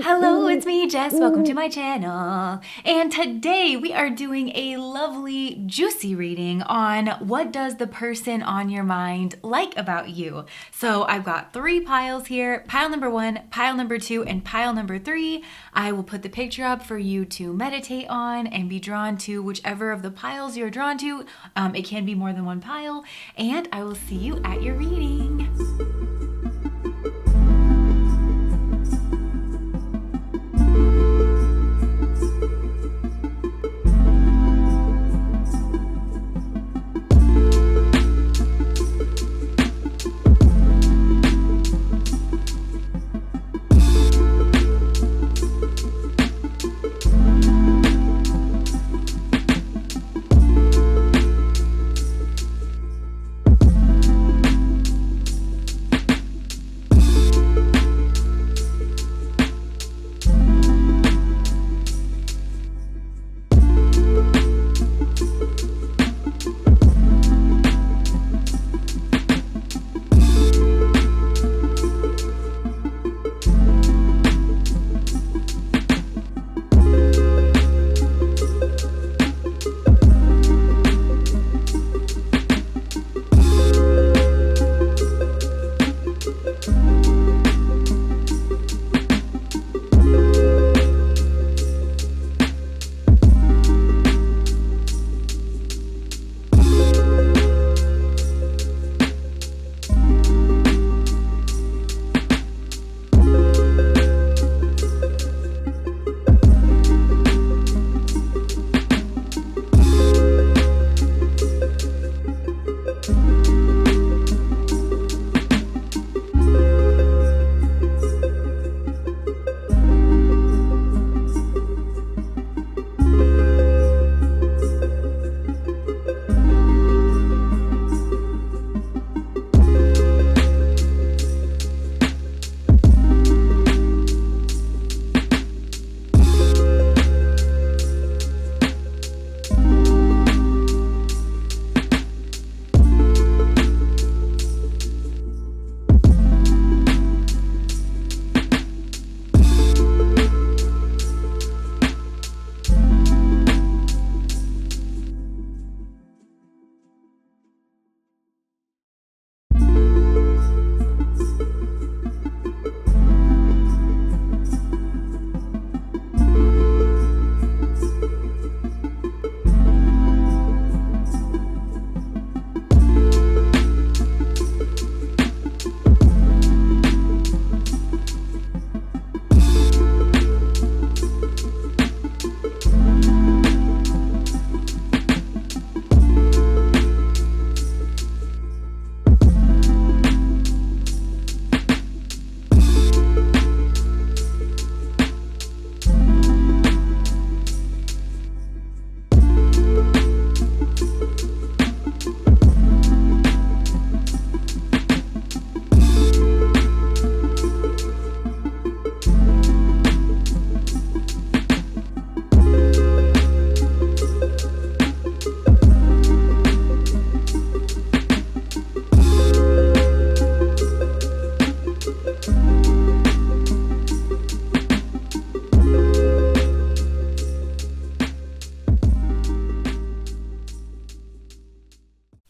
Hello, it's me, Jess. Welcome to my channel. And today we are doing a lovely, juicy reading on what does the person on your mind like about you. So I've got 3 piles here, pile number 1, pile number 2, and pile number 3. I will put the picture up for you to meditate on and be drawn to whichever of the piles you're drawn to. It can be more than one pile, and I will see you at your reading.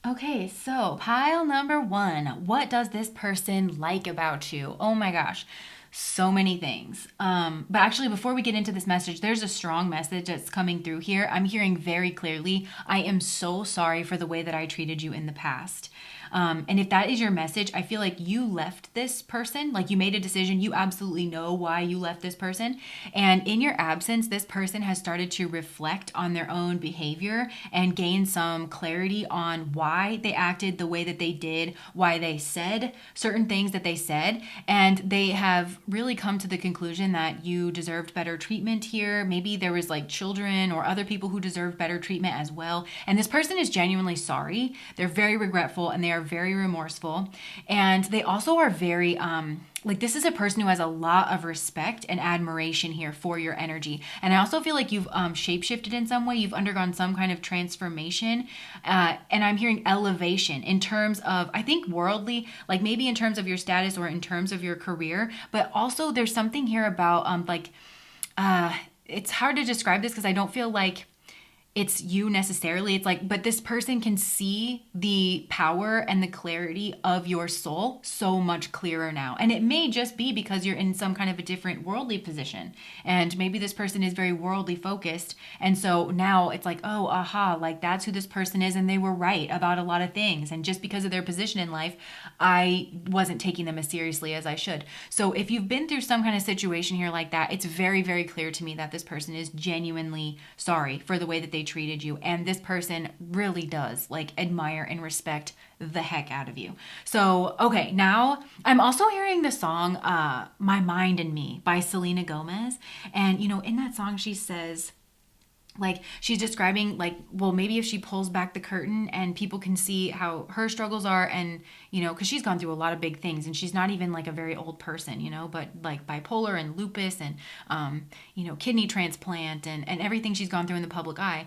Okay, so pile number 1. What does this person like about you? Oh my gosh, so many things. But actually, before we get into this message, there's a strong message that's coming through here. I'm hearing very clearly, I am so sorry for the way that I treated you in the past. And if that is your message, I feel like you left this person, like you made a decision, you absolutely know why you left this person. And in your absence, this person has started to reflect on their own behavior and gain some clarity on why they acted the way that they did, why they said certain things that they said. And they have really come to the conclusion that you deserved better treatment here. Maybe there was like children or other people who deserved better treatment as well. And this person is genuinely sorry. They're very regretful and they are very remorseful, and they also are very like, this is a person who has a lot of respect and admiration here for your energy. And I also feel like you've shapeshifted in some way. You've undergone some kind of transformation. And I'm hearing elevation in terms of, I think, worldly, like maybe in terms of your status or in terms of your career. But also there's something here about it's hard to describe this because I don't feel like it's you necessarily. It's like, but this person can see the power and the clarity of your soul so much clearer now. And it may just be because you're in some kind of a different worldly position. And maybe this person is very worldly focused. And so now it's like, oh, aha, like that's who this person is. And they were right about a lot of things. And just because of their position in life, I wasn't taking them as seriously as I should. So if you've been through some kind of situation here like that, it's very, very clear to me that this person is genuinely sorry for the way that they treated you, and this person really does like admire and respect the heck out of you. So okay, now I'm also hearing the song My Mind and Me by Selena Gomez, and in that song she says, like, she's describing, like, well, maybe if she pulls back the curtain and people can see how her struggles are, and because she's gone through a lot of big things, and she's not even like a very old person, but like bipolar and lupus and kidney transplant and everything she's gone through in the public eye.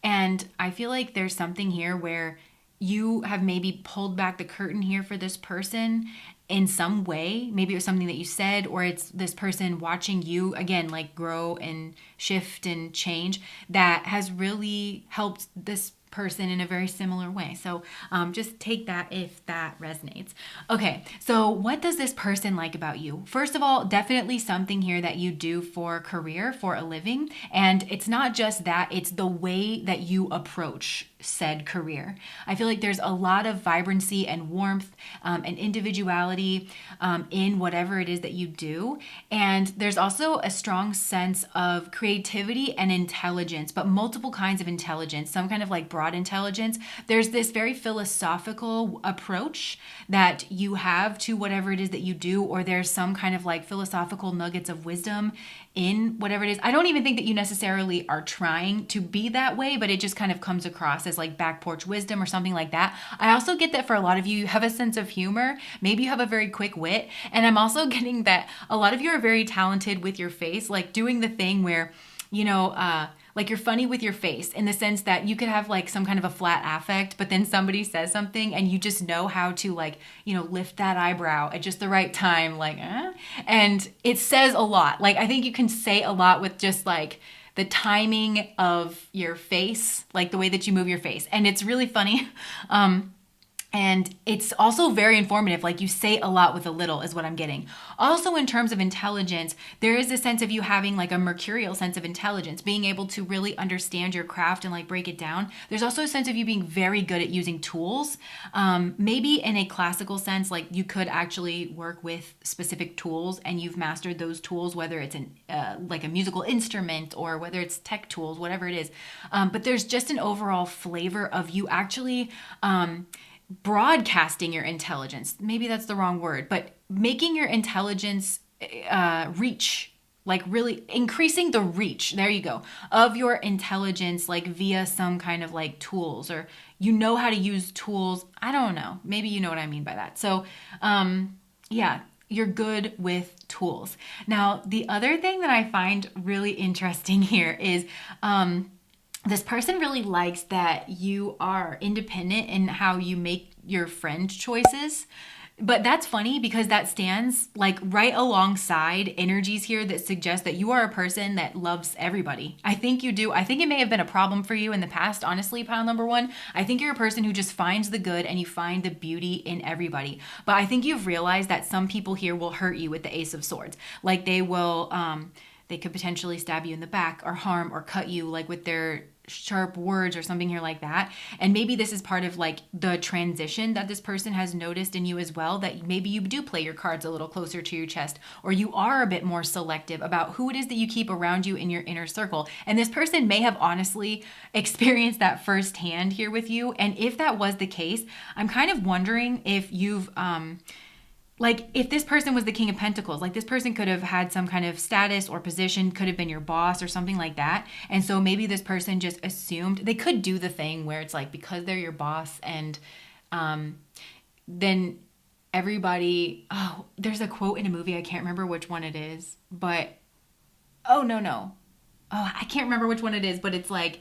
And I feel like there's something here where you have maybe pulled back the curtain here for this person in some way. Maybe it was something that you said, or it's this person watching you again, like grow and shift and change, that has really helped this person in a very similar way. So just take that if that resonates. Okay, so what does this person like about you? First of all, definitely something here that you do for career, for a living. And it's not just that, it's the way that you approach said career. I feel like there's a lot of vibrancy and warmth and individuality in whatever it is that you do. And there's also a strong sense of creativity and intelligence, but multiple kinds of intelligence, some kind of like broad intelligence. There's this very philosophical approach that you have to whatever it is that you do, or there's some kind of like philosophical nuggets of wisdom in whatever it is. I don't even think that you necessarily are trying to be that way, but it just kind of comes across as like back porch wisdom or something like that. I also get that for a lot of you have a sense of humor. Maybe you have a very quick wit. And I'm also getting that a lot of you are very talented with your face, like doing the thing where, like you're funny with your face, in the sense that you could have like some kind of a flat affect, but then somebody says something and you just know how to like, lift that eyebrow at just the right time, like, and it says a lot. Like, I think you can say a lot with just like the timing of your face, like the way that you move your face. And it's really funny. And it's also very informative. Like, you say a lot with a little is what I'm getting. Also, in terms of intelligence, there is a sense of you having like a mercurial sense of intelligence, being able to really understand your craft and like break it down. There's also a sense of you being very good at using tools. Maybe in a classical sense, like you could actually work with specific tools and you've mastered those tools, whether it's like a musical instrument or whether it's tech tools, whatever it is. But there's just an overall flavor of you actually broadcasting your intelligence. Maybe that's the wrong word, but making your intelligence reach, like really increasing the reach, there you go, of your intelligence, like via some kind of like tools, or how to use tools. I don't know. Maybe you know what I mean by that. So yeah, you're good with tools. Now, the other thing that I find really interesting here is this person really likes that you are independent in how you make your friend choices. But that's funny because that stands like right alongside energies here that suggest that you are a person that loves everybody. I think you do. I think it may have been a problem for you in the past, honestly, pile number one. I think you're a person who just finds the good and you find the beauty in everybody. But I think you've realized that some people here will hurt you with the Ace of Swords. Like they will, they could potentially stab you in the back or harm or cut you like with their sharp words or something here like that. And maybe this is part of like the transition that this person has noticed in you as well, that maybe you do play your cards a little closer to your chest, or you are a bit more selective about who it is that you keep around you in your inner circle. And this person may have honestly experienced that firsthand here with you. And if that was the case, I'm kind of wondering if you've like if this person was the King of Pentacles, like this person could have had some kind of status or position, could have been your boss or something like that. And so maybe this person just assumed they could do the thing where it's like, because they're your boss and then everybody, oh, there's a quote in a movie, I can't remember which one it is, but oh no no, oh, I can't remember which one it is, but it's like,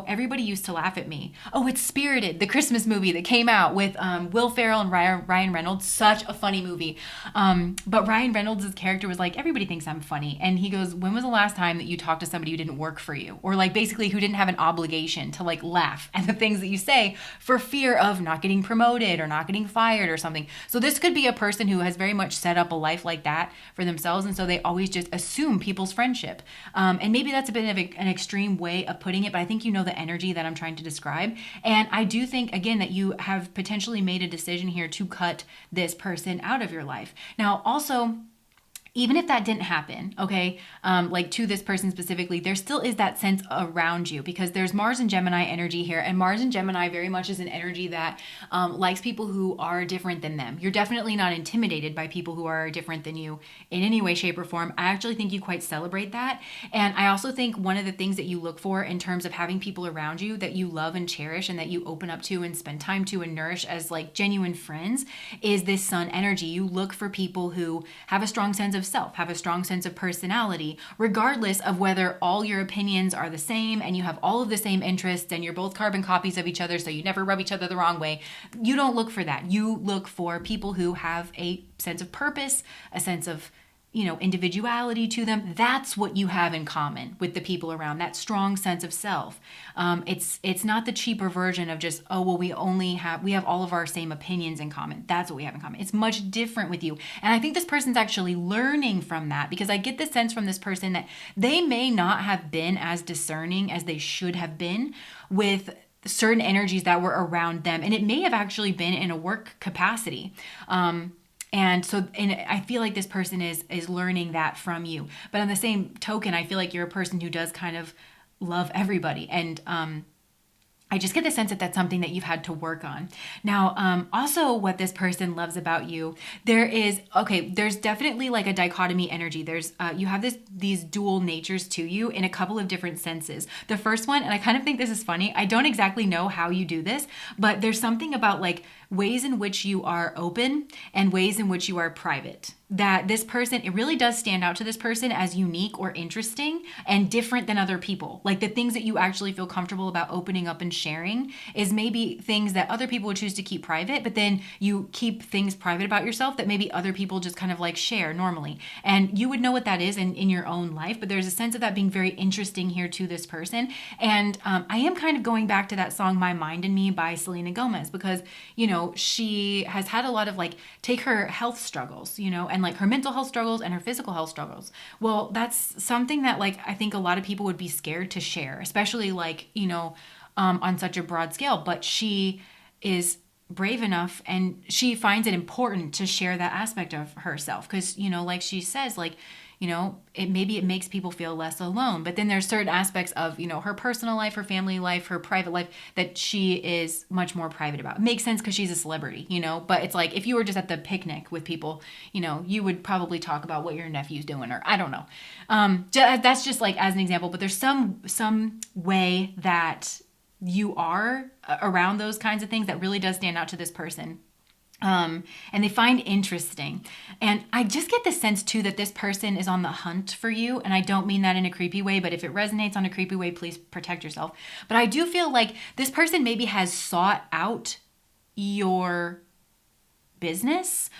everybody used to laugh at me. Oh, it's Spirited, the Christmas movie that came out with Will Ferrell and Ryan Reynolds. Such a funny movie. But Ryan Reynolds' character was like, everybody thinks I'm funny. And he goes, when was the last time that you talked to somebody who didn't work for you? Or like basically who didn't have an obligation to like laugh at the things that you say for fear of not getting promoted or not getting fired or something. So this could be a person who has very much set up a life like that for themselves. And so they always just assume people's friendship. And maybe that's a bit of an extreme way of putting it, but I think you know the energy that I'm trying to describe. And I do think, again, that you have potentially made a decision here to cut this person out of your life. Now, also, even if that didn't happen, okay, like to this person specifically, there still is that sense around you because there's Mars and Gemini energy here. And Mars and Gemini very much is an energy that likes people who are different than them. You're definitely not intimidated by people who are different than you in any way, shape, or form. I actually think you quite celebrate that. And I also think one of the things that you look for in terms of having people around you that you love and cherish and that you open up to and spend time to and nourish as like genuine friends is this sun energy. You look for people who have a strong sense of self, have a strong sense of personality, regardless of whether all your opinions are the same and you have all of the same interests and you're both carbon copies of each other, so you never rub each other the wrong way. You don't look for that. You look for people who have a sense of purpose, a sense of individuality to them. That's what you have in common with the people around, that strong sense of self. It's not the cheaper version of just, oh, well, we have all of our same opinions in common. That's what we have in common. It's much different with you. And I think this person's actually learning from that because I get the sense from this person that they may not have been as discerning as they should have been with certain energies that were around them. And it may have actually been in a work capacity. And I feel like this person is learning that from you. But on the same token, I feel like you're a person who does kind of love everybody. And I just get the sense that that's something that you've had to work on. Now, also what this person loves about you, there's definitely like a dichotomy energy. You have these dual natures to you in a couple of different senses. The first one, and I kind of think this is funny, I don't exactly know how you do this, but there's something about like ways in which you are open and ways in which you are private. That this person, it really does stand out to this person as unique or interesting and different than other people. Like the things that you actually feel comfortable about opening up and sharing is maybe things that other people would choose to keep private, but then you keep things private about yourself that maybe other people just kind of like share normally. And you would know what that is in your own life, but there's a sense of that being very interesting here to this person. And I am kind of going back to that song, My Mind and Me by Selena Gomez, because, she has had a lot of like, take her health struggles, and like her mental health struggles and her physical health struggles. Well, that's something that like I think a lot of people would be scared to share, especially like, on such a broad scale. But she is brave enough and she finds it important to share that aspect of herself because, like she says, like, it makes people feel less alone. But then there's certain aspects of, her personal life, her family life, her private life that she is much more private about. It makes sense because she's a celebrity, but it's like if you were just at the picnic with people, you would probably talk about what your nephew's doing, or I don't know. That's just like as an example, but there's some way that you are around those kinds of things that really does stand out to this person. And they find interesting. And I just get the sense too that this person is on the hunt for you. And I don't mean that in a creepy way, but if it resonates on a creepy way, please protect yourself. But I do feel like this person maybe has sought out your business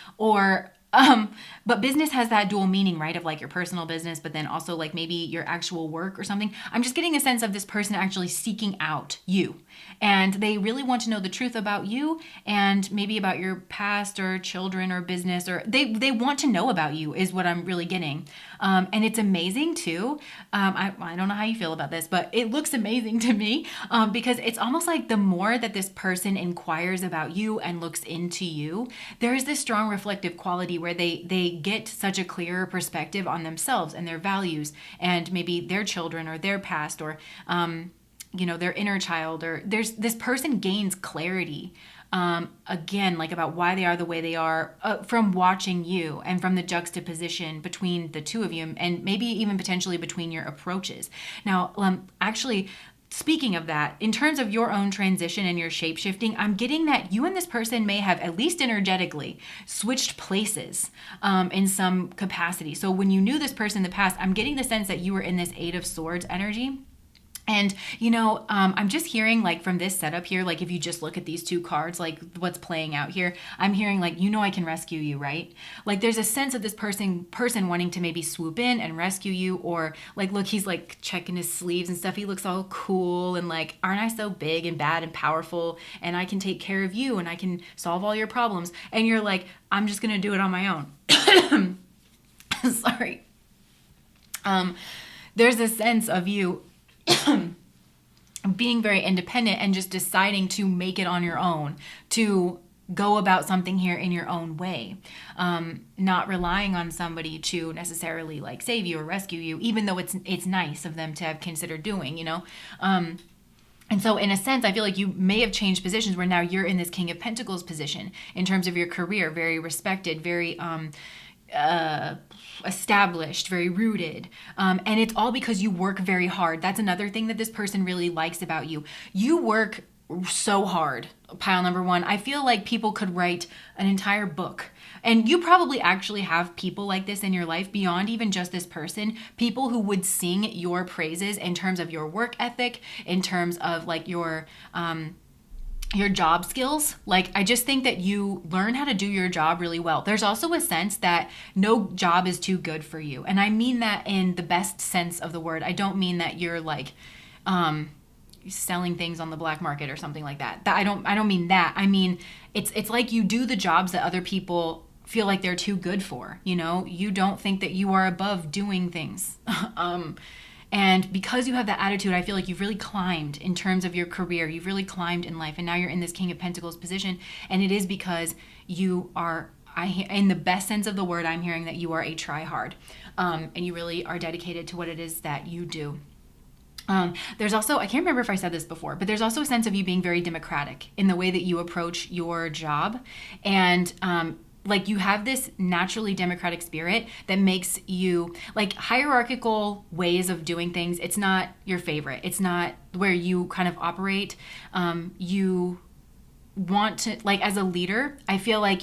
but business has that dual meaning, right? Of like your personal business, but then also like maybe your actual work or something. I'm just getting a sense of this person actually seeking out you. And they really want to know the truth about you and maybe about your past or children or business, or they want to know about you is what I'm really getting. And it's amazing too. I don't know how you feel about this, but it looks amazing to me because it's almost like the more that this person inquires about you and looks into you, there is this strong reflective quality where they get such a clearer perspective on themselves and their values and maybe their children or their past or their inner child, or this person gains clarity again, like about why they are the way they are from watching you and from the juxtaposition between the two of you and maybe even potentially between your approaches. Now, actually, speaking of that, in terms of your own transition and your shape shifting, I'm getting that you and this person may have, at least energetically, switched places in some capacity. So when you knew this person in the past, I'm getting the sense that you were in this Eight of Swords energy. And, I'm just hearing, like, from this setup here, like, if you just look at these two cards, like, what's playing out here, I'm hearing, like, I can rescue you, right? Like, there's a sense of this person wanting to maybe swoop in and rescue you, or, like, look, he's, like, checking his sleeves and stuff. He looks all cool and, like, aren't I so big and bad and powerful, and I can take care of you, and I can solve all your problems. And you're like, I'm just going to do it on my own. Sorry. There's a sense of you being very independent and just deciding to make it on your own, to go about something here in your own way, not relying on somebody to necessarily like save you or rescue you, even though it's nice of them to have considered doing, and so in a sense, I feel like you may have changed positions where now you're in this King of Pentacles position in terms of your career, very respected, very established, very rooted. And it's all because you work very hard. That's another thing that this person really likes about you. You work so hard, pile number one. I feel like people could write an entire book. And you probably actually have people like this in your life beyond even just this person, people who would sing your praises in terms of your work ethic, in terms of like your job skills. Like, I just think that you learn how to do your job really well. There's also a sense that no job is too good for you. And I mean that in the best sense of the word. I don't mean that you're like, selling things on the black market or something like that. I don't mean that. I mean, it's like you do the jobs that other people feel like they're too good for, you don't think that you are above doing things. And because you have that attitude, I feel like you've really climbed in terms of your career. You've really climbed in life. And now you're in this King of Pentacles position. And it is because you are, in the best sense of the word, I'm hearing that you are a try-hard. And you really are dedicated to what it is that you do. There's also, I can't remember if I said this before, but there's also a sense of you being very democratic in the way that you approach your job. And like, you have this naturally democratic spirit that makes you, like, hierarchical ways of doing things, it's not your favorite. It's not where you kind of operate. You want to, like, as a leader, I feel like,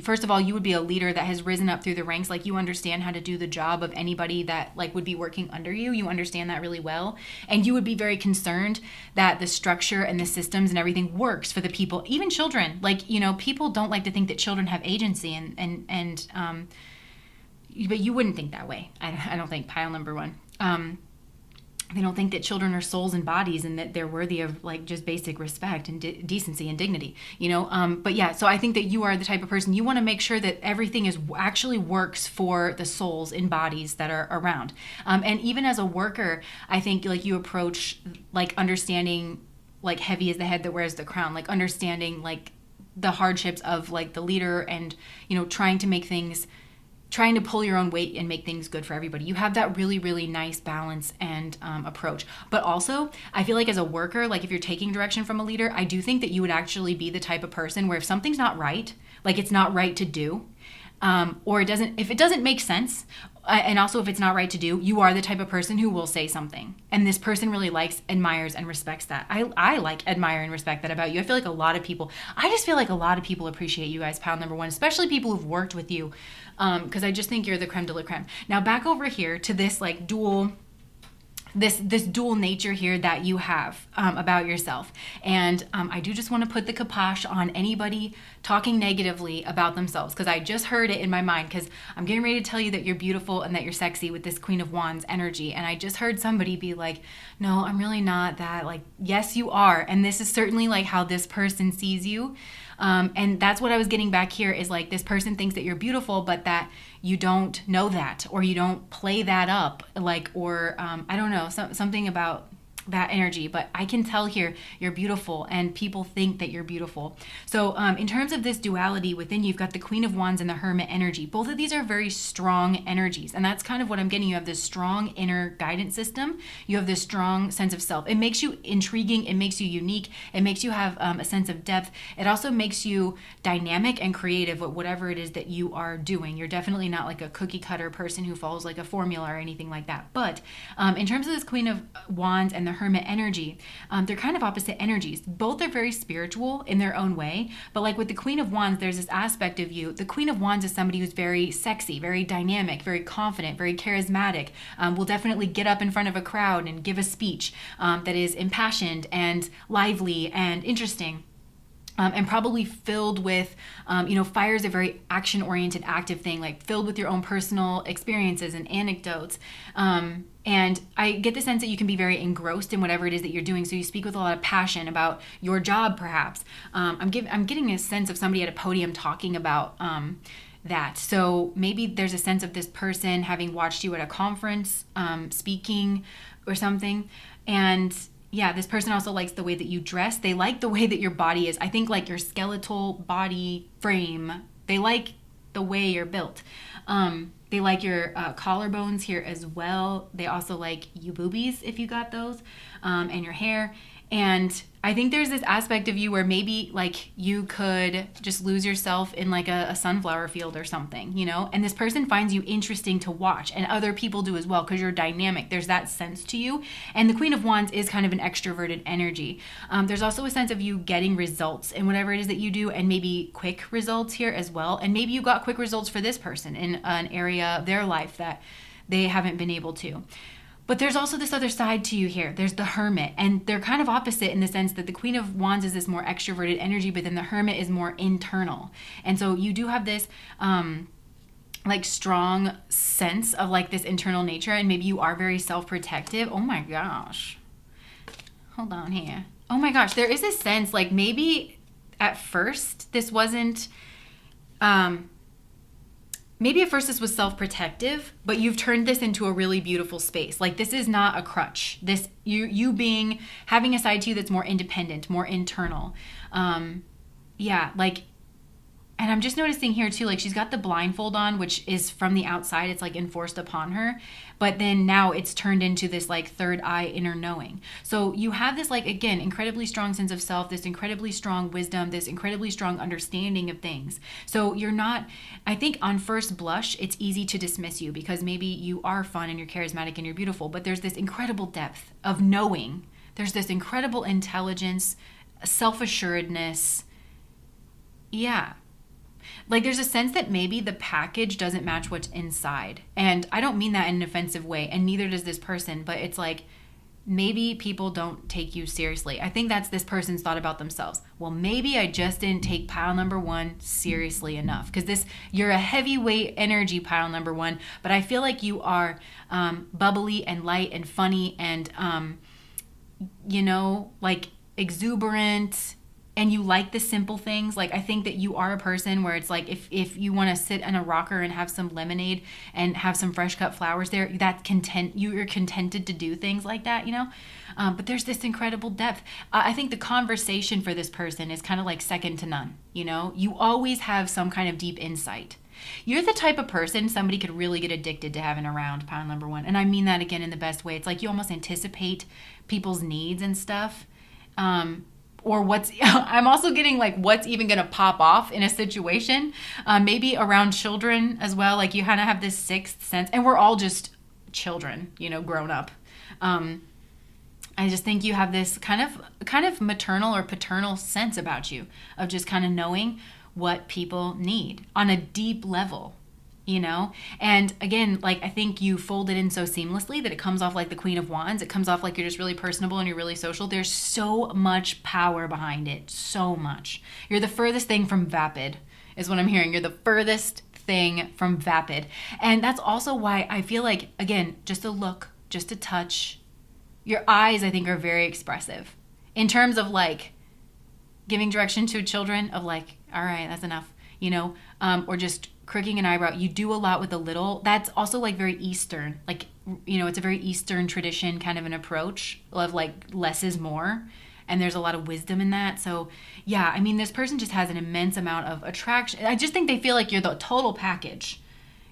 first of all, you would be a leader that has risen up through the ranks. Like, you understand how to do the job of anybody that like would be working under you. You understand that really well. And you would be very concerned that the structure and the systems and everything works for the people, even children. Like, people don't like to think that children have agency but you wouldn't think that way. I don't think, pile number one. They don't think that children are souls and bodies and that they're worthy of like just basic respect and decency and dignity, but yeah, so I think that you are the type of person, you want to make sure that everything is actually works for the souls and bodies that are around. And even as a worker, I think like you approach like understanding, like, heavy is the head that wears the crown, like understanding like the hardships of like the leader and, trying to pull your own weight and make things good for everybody. You have that really, really nice balance and approach. But also, I feel like as a worker, like if you're taking direction from a leader, I do think that you would actually be the type of person where if something's not right, like it's not right to do, or if it doesn't make sense, and also if it's not right to do, you are the type of person who will say something. And this person really likes, admires, and respects that. I like, admire, and respect that about you. I feel like I just feel like a lot of people appreciate you guys, pile number one, especially people who've worked with you, because I just think you're the creme de la creme. Now back over here to this like dual nature here that you have about yourself. And I do just want to put the kibosh on anybody talking negatively about themselves, because I just heard it in my mind, because I'm getting ready to tell you that you're beautiful and that you're sexy with this Queen of Wands energy. And I just heard somebody be like, no, I'm really not that. Like, yes, you are. And this is certainly like how this person sees you. And that's what I was getting back here is like this person thinks that you're beautiful, but that you don't know that, or you don't play that up, like, or I don't know, something about that energy. But I can tell here you're beautiful and people think that you're beautiful. So in terms of this duality within you, you've got the Queen of Wands and the Hermit energy. Both of these are very strong energies, and that's kind of what I'm getting. You have this strong inner guidance system. You have this strong sense of self. It makes you intriguing. It makes you unique. It makes you have a sense of depth. It also makes you dynamic and creative with whatever it is that you are doing. You're definitely not like a cookie cutter person who follows like a formula or anything like that. But in terms of this Queen of Wands and the the Hermit energy. They're kind of opposite energies. Both are very spiritual in their own way, but like with the Queen of Wands, there's this aspect of you. The Queen of Wands is somebody who's very sexy, very dynamic, very confident, very charismatic, will definitely get up in front of a crowd and give a speech that is impassioned and lively and interesting. And probably filled with, fire is a very action-oriented, active thing, like filled with your own personal experiences and anecdotes. And I get the sense that you can be very engrossed in whatever it is that you're doing. So you speak with a lot of passion about your job, perhaps. I'm getting a sense of somebody at a podium talking about that. So maybe there's a sense of this person having watched you at a conference, speaking or something. And yeah, this person also likes the way that you dress. They like the way that your body is. I think like your skeletal body frame. They like the way you're built. They like your collarbones here as well. They also like you boobies if you got those, and your hair. And I think there's this aspect of you where maybe like you could just lose yourself in like a sunflower field or something, and this person finds you interesting to watch, and other people do as well because you're dynamic. There's that sense to you. And the Queen of Wands is kind of an extroverted energy. There's also a sense of you getting results in whatever it is that you do, and maybe quick results here as well. And maybe you got quick results for this person in an area of their life that they haven't been able to. But there's also this other side to you here. There's the Hermit, and they're kind of opposite in the sense that the Queen of Wands is this more extroverted energy, but then the Hermit is more internal. And so you do have this like strong sense of like this internal nature, and maybe you are very self-protective. Oh my gosh. Hold on here. Oh my gosh, there is a sense like maybe at first this wasn't maybe at first this was self-protective, but you've turned this into a really beautiful space. Like this is not a crutch. This you being having a side to you that's more independent, more internal. And I'm just noticing here too, like she's got the blindfold on, which is from the outside. It's like enforced upon her. But then now it's turned into this like third eye inner knowing. So you have this like, again, incredibly strong sense of self, this incredibly strong wisdom, this incredibly strong understanding of things. So you're not, I think on first blush, it's easy to dismiss you because maybe you are fun and you're charismatic and you're beautiful, but there's this incredible depth of knowing. There's this incredible intelligence, self-assuredness. Yeah. Like there's a sense that maybe the package doesn't match what's inside. And I don't mean that in an offensive way, and neither does this person, but it's like maybe people don't take you seriously. I think that's this person's thought about themselves. Well, maybe I just didn't take pile number one seriously enough, because you're a heavyweight energy pile number one, but I feel like you are bubbly and light and funny and like exuberant. And you like the simple things. Like I think that you are a person where it's like if you want to sit in a rocker and have some lemonade and have some fresh cut flowers there, you're contented to do things like that, But there's this incredible depth. I think the conversation for this person is kind of like second to none. You always have some kind of deep insight. You're the type of person somebody could really get addicted to having around, pile number one. And I mean that again in the best way. It's like you almost anticipate people's needs and stuff. Or I'm also getting like what's even going to pop off in a situation, maybe around children as well. Like you kind of have this sixth sense, and we're all just children, grown up. I just think you have this kind of maternal or paternal sense about you of just kind of knowing what people need on a deep level. And again, like I think you fold it in so seamlessly that it comes off like the Queen of Wands. It comes off like you're just really personable and you're really social. There's so much power behind it. So much. You're the furthest thing from vapid is what I'm hearing. You're the furthest thing from vapid. And that's also why I feel like, again, just a look, just a touch. Your eyes, I think, are very expressive in terms of like giving direction to children of like, all right, that's enough, or just crooking an eyebrow. You do a lot with a little. That's also like very Eastern. Like, it's a very Eastern tradition kind of an approach of like less is more. And there's a lot of wisdom in that. So yeah, I mean, this person just has an immense amount of attraction. I just think they feel like you're the total package.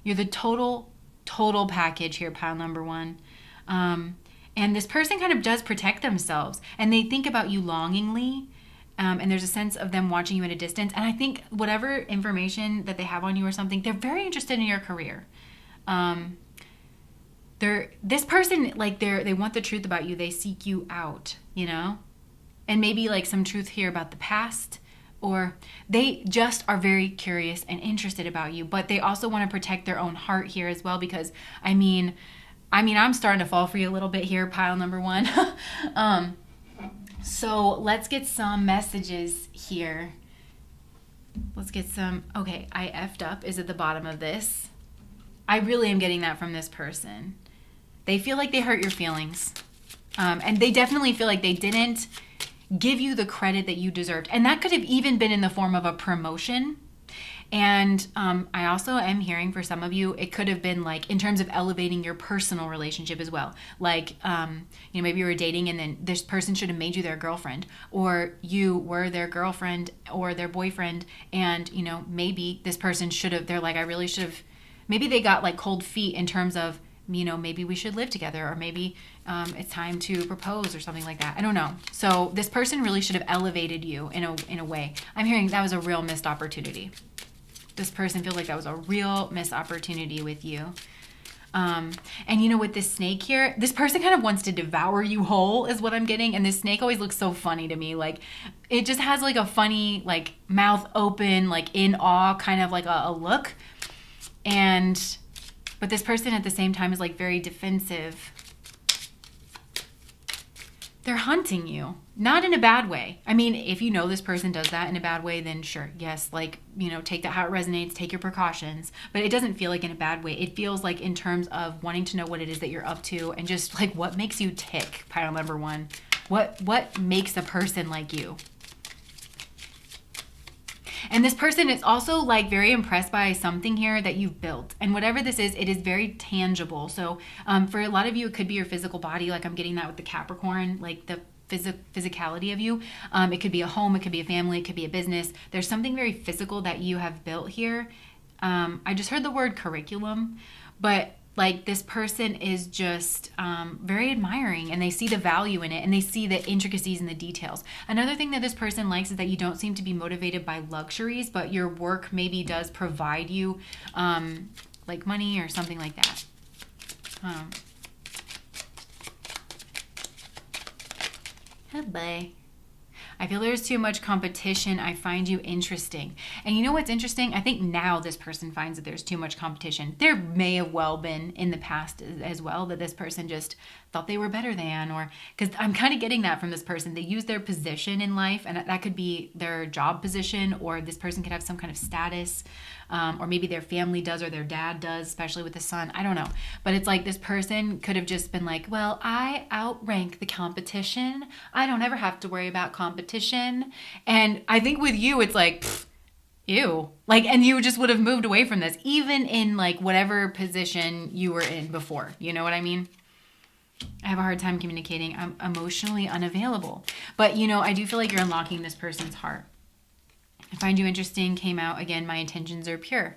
You're the total package here, pile number one. And this person kind of does protect themselves and they think about you longingly. And there's a sense of them watching you at a distance. And I think whatever information that they have on you or something, they're very interested in your career. this person, like they want the truth about you. They seek you out, you know? And maybe like some truth here about the past, or they just are very curious and interested about you, but they also want to protect their own heart here as well, because I'm starting to fall for you a little bit here, pile number one. So let's get some messages here. Let's get some. Okay, I effed up is at the bottom of this. I really am getting that from this person. They feel like they hurt your feelings. And they definitely feel like they didn't give you the credit that you deserved. And that could have even been in the form of a promotion. And I also am hearing for some of you, it could have been like in terms of elevating your personal relationship as well. Like, maybe you were dating and then this person should have made you their girlfriend, or you were their girlfriend or their boyfriend. And, maybe this person they're like, I really should have, maybe they got like cold feet in terms of, maybe we should live together, or maybe it's time to propose or something like that. I don't know. So this person really should have elevated you in a way. I'm hearing that was a real missed opportunity. This person feels like that was a real missed opportunity with you. And with this snake here, this person kind of wants to devour you whole is what I'm getting. And this snake always looks so funny to me. Like it just has like a funny, like mouth open, like in awe, kind of like a look. But this person at the same time is like very defensive. They're hunting you, not in a bad way. I mean, if you know this person does that in a bad way, then sure, yes, like, take that how it resonates, take your precautions. But it doesn't feel like in a bad way. It feels like in terms of wanting to know what it is that you're up to and just like what makes you tick, pile number one. What makes a person like you? And this person is also like very impressed by something here that you've built. And whatever this is, it is very tangible. So for a lot of you, it could be your physical body. Like I'm getting that with the Capricorn, like the physicality of you. It could be a home, it could be a family, it could be a business. There's something very physical that you have built here. I just heard the word curriculum, but like this person is just very admiring, and they see the value in it, and they see the intricacies and the details. Another thing that this person likes is that you don't seem to be motivated by luxuries, but your work maybe does provide you like money or something like that. Hello. I feel there's too much competition. I find you interesting. And you know what's interesting? I think now this person finds that there's too much competition. There may have well been in the past as well that this person just thought they were better than, or because I'm kind of getting that from this person. They use their position in life, and that could be their job position, or this person could have some kind of status, or maybe their family does, or their dad does, especially with the son. I don't know. But it's like this person could have just been like, well, I outrank the competition. I don't ever have to worry about competition. And I think with you, it's like, ew. Like, and you just would have moved away from this, even in like whatever position you were in before. You know what I mean? I have a hard time communicating. I'm emotionally unavailable. But, I do feel like you're unlocking this person's heart. I find you interesting came out again. My intentions are pure.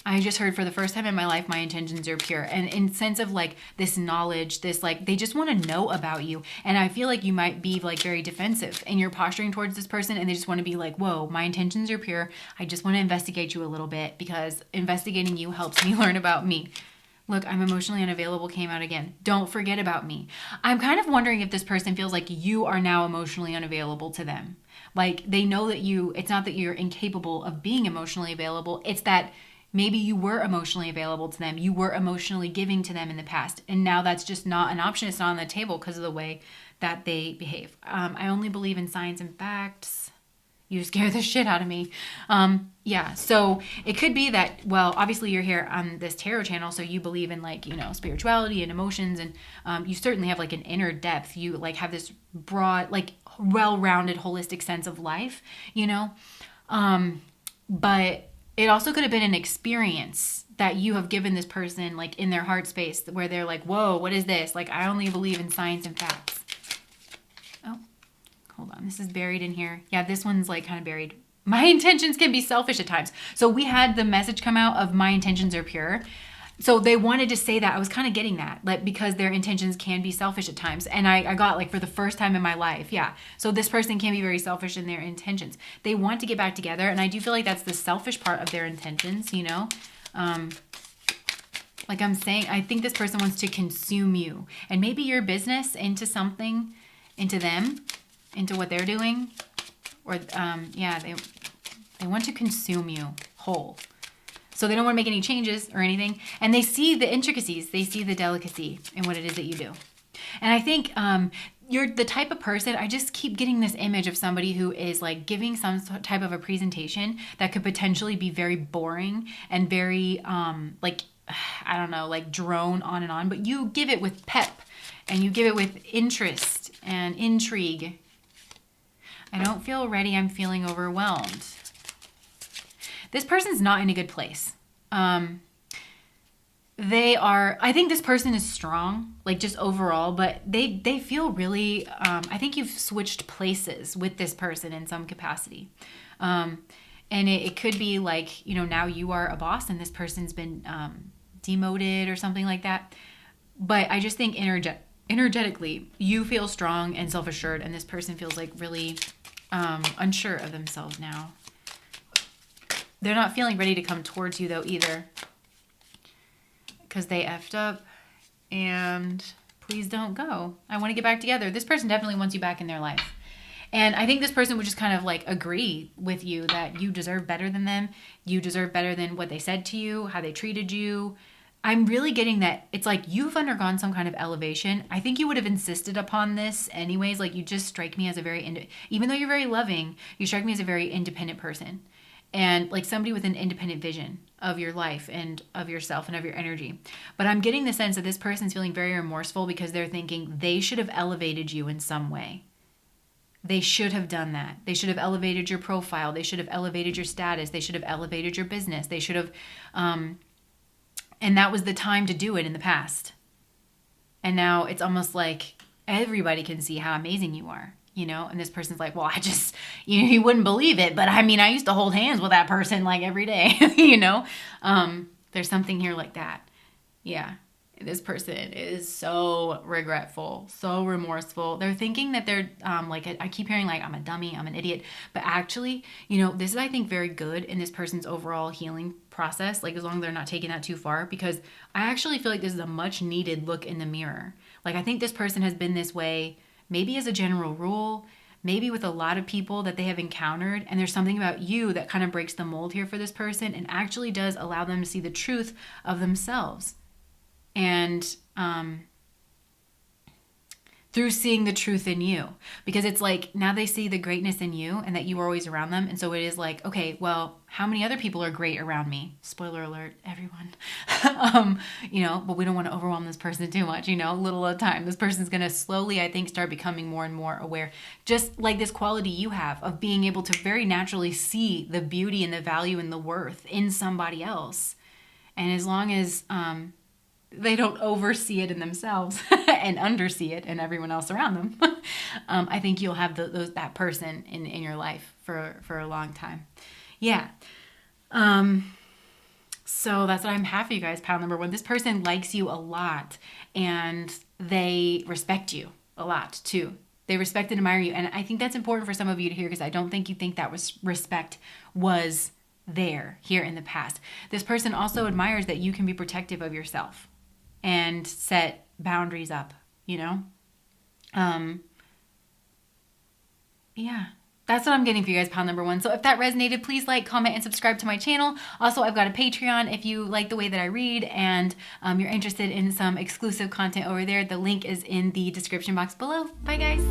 I just heard for the first time in my life, my intentions are pure. And in sense of like this knowledge, this like, they just want to know about you. And I feel like you might be like very defensive and you're posturing towards this person, and they just want to be like, whoa, my intentions are pure. I just want to investigate you a little bit, because investigating you helps me learn about me. Look, I'm emotionally unavailable came out again. Don't forget about me. I'm kind of wondering if this person feels like you are now emotionally unavailable to them. Like they know that it's not that you're incapable of being emotionally available. It's that maybe you were emotionally available to them. You were emotionally giving to them in the past. And now that's just not an option. It's not on the table because of the way that they behave. I only believe in science and facts. You scare the shit out of me. Yeah, so it could be that, well, obviously you're here on this tarot channel, so you believe in like, spirituality and emotions, and you certainly have like an inner depth. You like have this broad, like well-rounded, holistic sense of life, but it also could have been an experience that you have given this person like in their heart space where they're like, whoa, what is this? Like, I only believe in science and facts. Hold on, this is buried in here. Yeah, this one's like kind of buried. My intentions can be selfish at times. So we had the message come out of my intentions are pure. So they wanted to say that. I was kind of getting that, like, because their intentions can be selfish at times. And I got like for the first time in my life, yeah. So this person can be very selfish in their intentions. They want to get back together. And I do feel like that's the selfish part of their intentions, Like I'm saying, I think this person wants to consume you and maybe your business into something, into them, into what they're doing. Or, yeah, they want to consume you whole. So they don't want to make any changes or anything. And they see the intricacies. They see the delicacy in what it is that you do. And I think you're the type of person, I just keep getting this image of somebody who is like giving some type of a presentation that could potentially be very boring and very like, I don't know, like drone on and on. But you give it with pep and you give it with interest and intrigue. I don't feel ready. I'm feeling overwhelmed. This person's not in a good place. I think this person is strong, like just overall, but they feel really, I think you've switched places with this person in some capacity. And it could be like, you know, now you are a boss and this person's been demoted or something like that. But I just think energetically, you feel strong and self-assured, and this person feels like really unsure of themselves now. They're not feeling ready to come towards you though either, because they effed up, and please don't go. I want to get back together. This person definitely wants you back in their life. And I think this person would just kind of like agree with you that you deserve better than them. You deserve better than what they said to you, how they treated you. I'm really getting that it's like you've undergone some kind of elevation. I think you would have insisted upon this anyways. Like you just strike me as a very, even though you're very loving, you strike me as a very independent person. And like somebody with an independent vision of your life and of yourself and of your energy. But I'm getting the sense that this person's feeling very remorseful because they're thinking they should have elevated you in some way. They should have done that. They should have elevated your profile. They should have elevated your status. They should have elevated your business. They should have, and that was the time to do it in the past. And now it's almost like everybody can see how amazing you are. You know, and this person's like, well, you wouldn't believe it. But I mean, I used to hold hands with that person like every day, you know, there's something here like that. Yeah. This person is so regretful, so remorseful. They're thinking that they're like, I keep hearing like, I'm a dummy, I'm an idiot. But actually, you know, this is, I think, very good in this person's overall healing process. Like as long as they're not taking that too far, because I actually feel like this is a much needed look in the mirror. Like I think this person has been this way maybe as a general rule, maybe with a lot of people that they have encountered. And there's something about you that kind of breaks the mold here for this person and actually does allow them to see the truth of themselves. And through seeing the truth in you, because it's like now they see the greatness in you and that you are always around them. And so it is like, okay, well, how many other people are great around me? Spoiler alert, everyone. You know, but we don't want to overwhelm this person too much, you know, little at a time. This person's going to slowly, I think, start becoming more and more aware, just like this quality you have of being able to very naturally see the beauty and the value and the worth in somebody else. And as long as they don't oversee it in themselves and undersee it in everyone else around them, I think you'll have that person in your life for a long time. Yeah. So that's what I'm happy, you guys. Pile number one. This person likes you a lot and they respect you a lot too. They respect and admire you. And I think that's important for some of you to hear, because I don't think you think that was respect was there here in the past. This person also admires that you can be protective of yourself and set boundaries up, you know? Yeah, that's what I'm getting for you guys, pile number one. So if that resonated, please like, comment, and subscribe to my channel. Also, I've got a Patreon if you like the way that I read and you're interested in some exclusive content over there. The link is in the description box below. Bye, guys.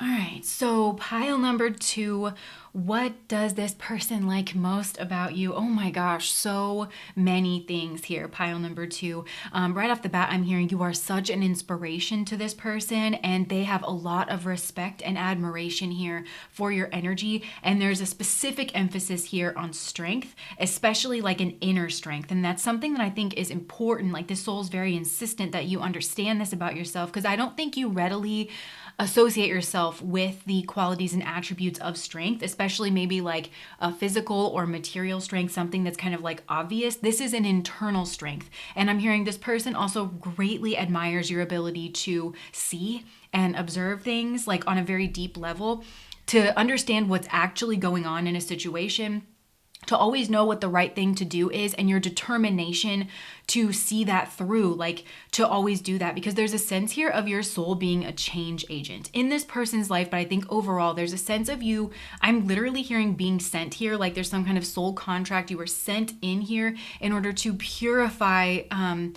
All right, so pile number 2, what does this person like most about you? Oh my gosh, so many things here. Pile number 2. Right off the bat, I'm hearing you are such an inspiration to this person, and they have a lot of respect and admiration here for your energy. And there's a specific emphasis here on strength, especially like an inner strength. And that's something that I think is important. Like, this soul's very insistent that you understand this about yourself, because I don't think you readily associate yourself with the qualities and attributes of strength, especially maybe like a physical or material strength, something that's kind of like obvious. This is an internal strength. And I'm hearing this person also greatly admires your ability to see and observe things like on a very deep level, to understand what's actually going on in a situation, to always know what the right thing to do is, and your determination to see that through, like to always do that, because there's a sense here of your soul being a change agent in this person's life. But I think overall there's a sense of you, I'm literally hearing being sent here, like there's some kind of soul contract. You were sent in here in order to purify I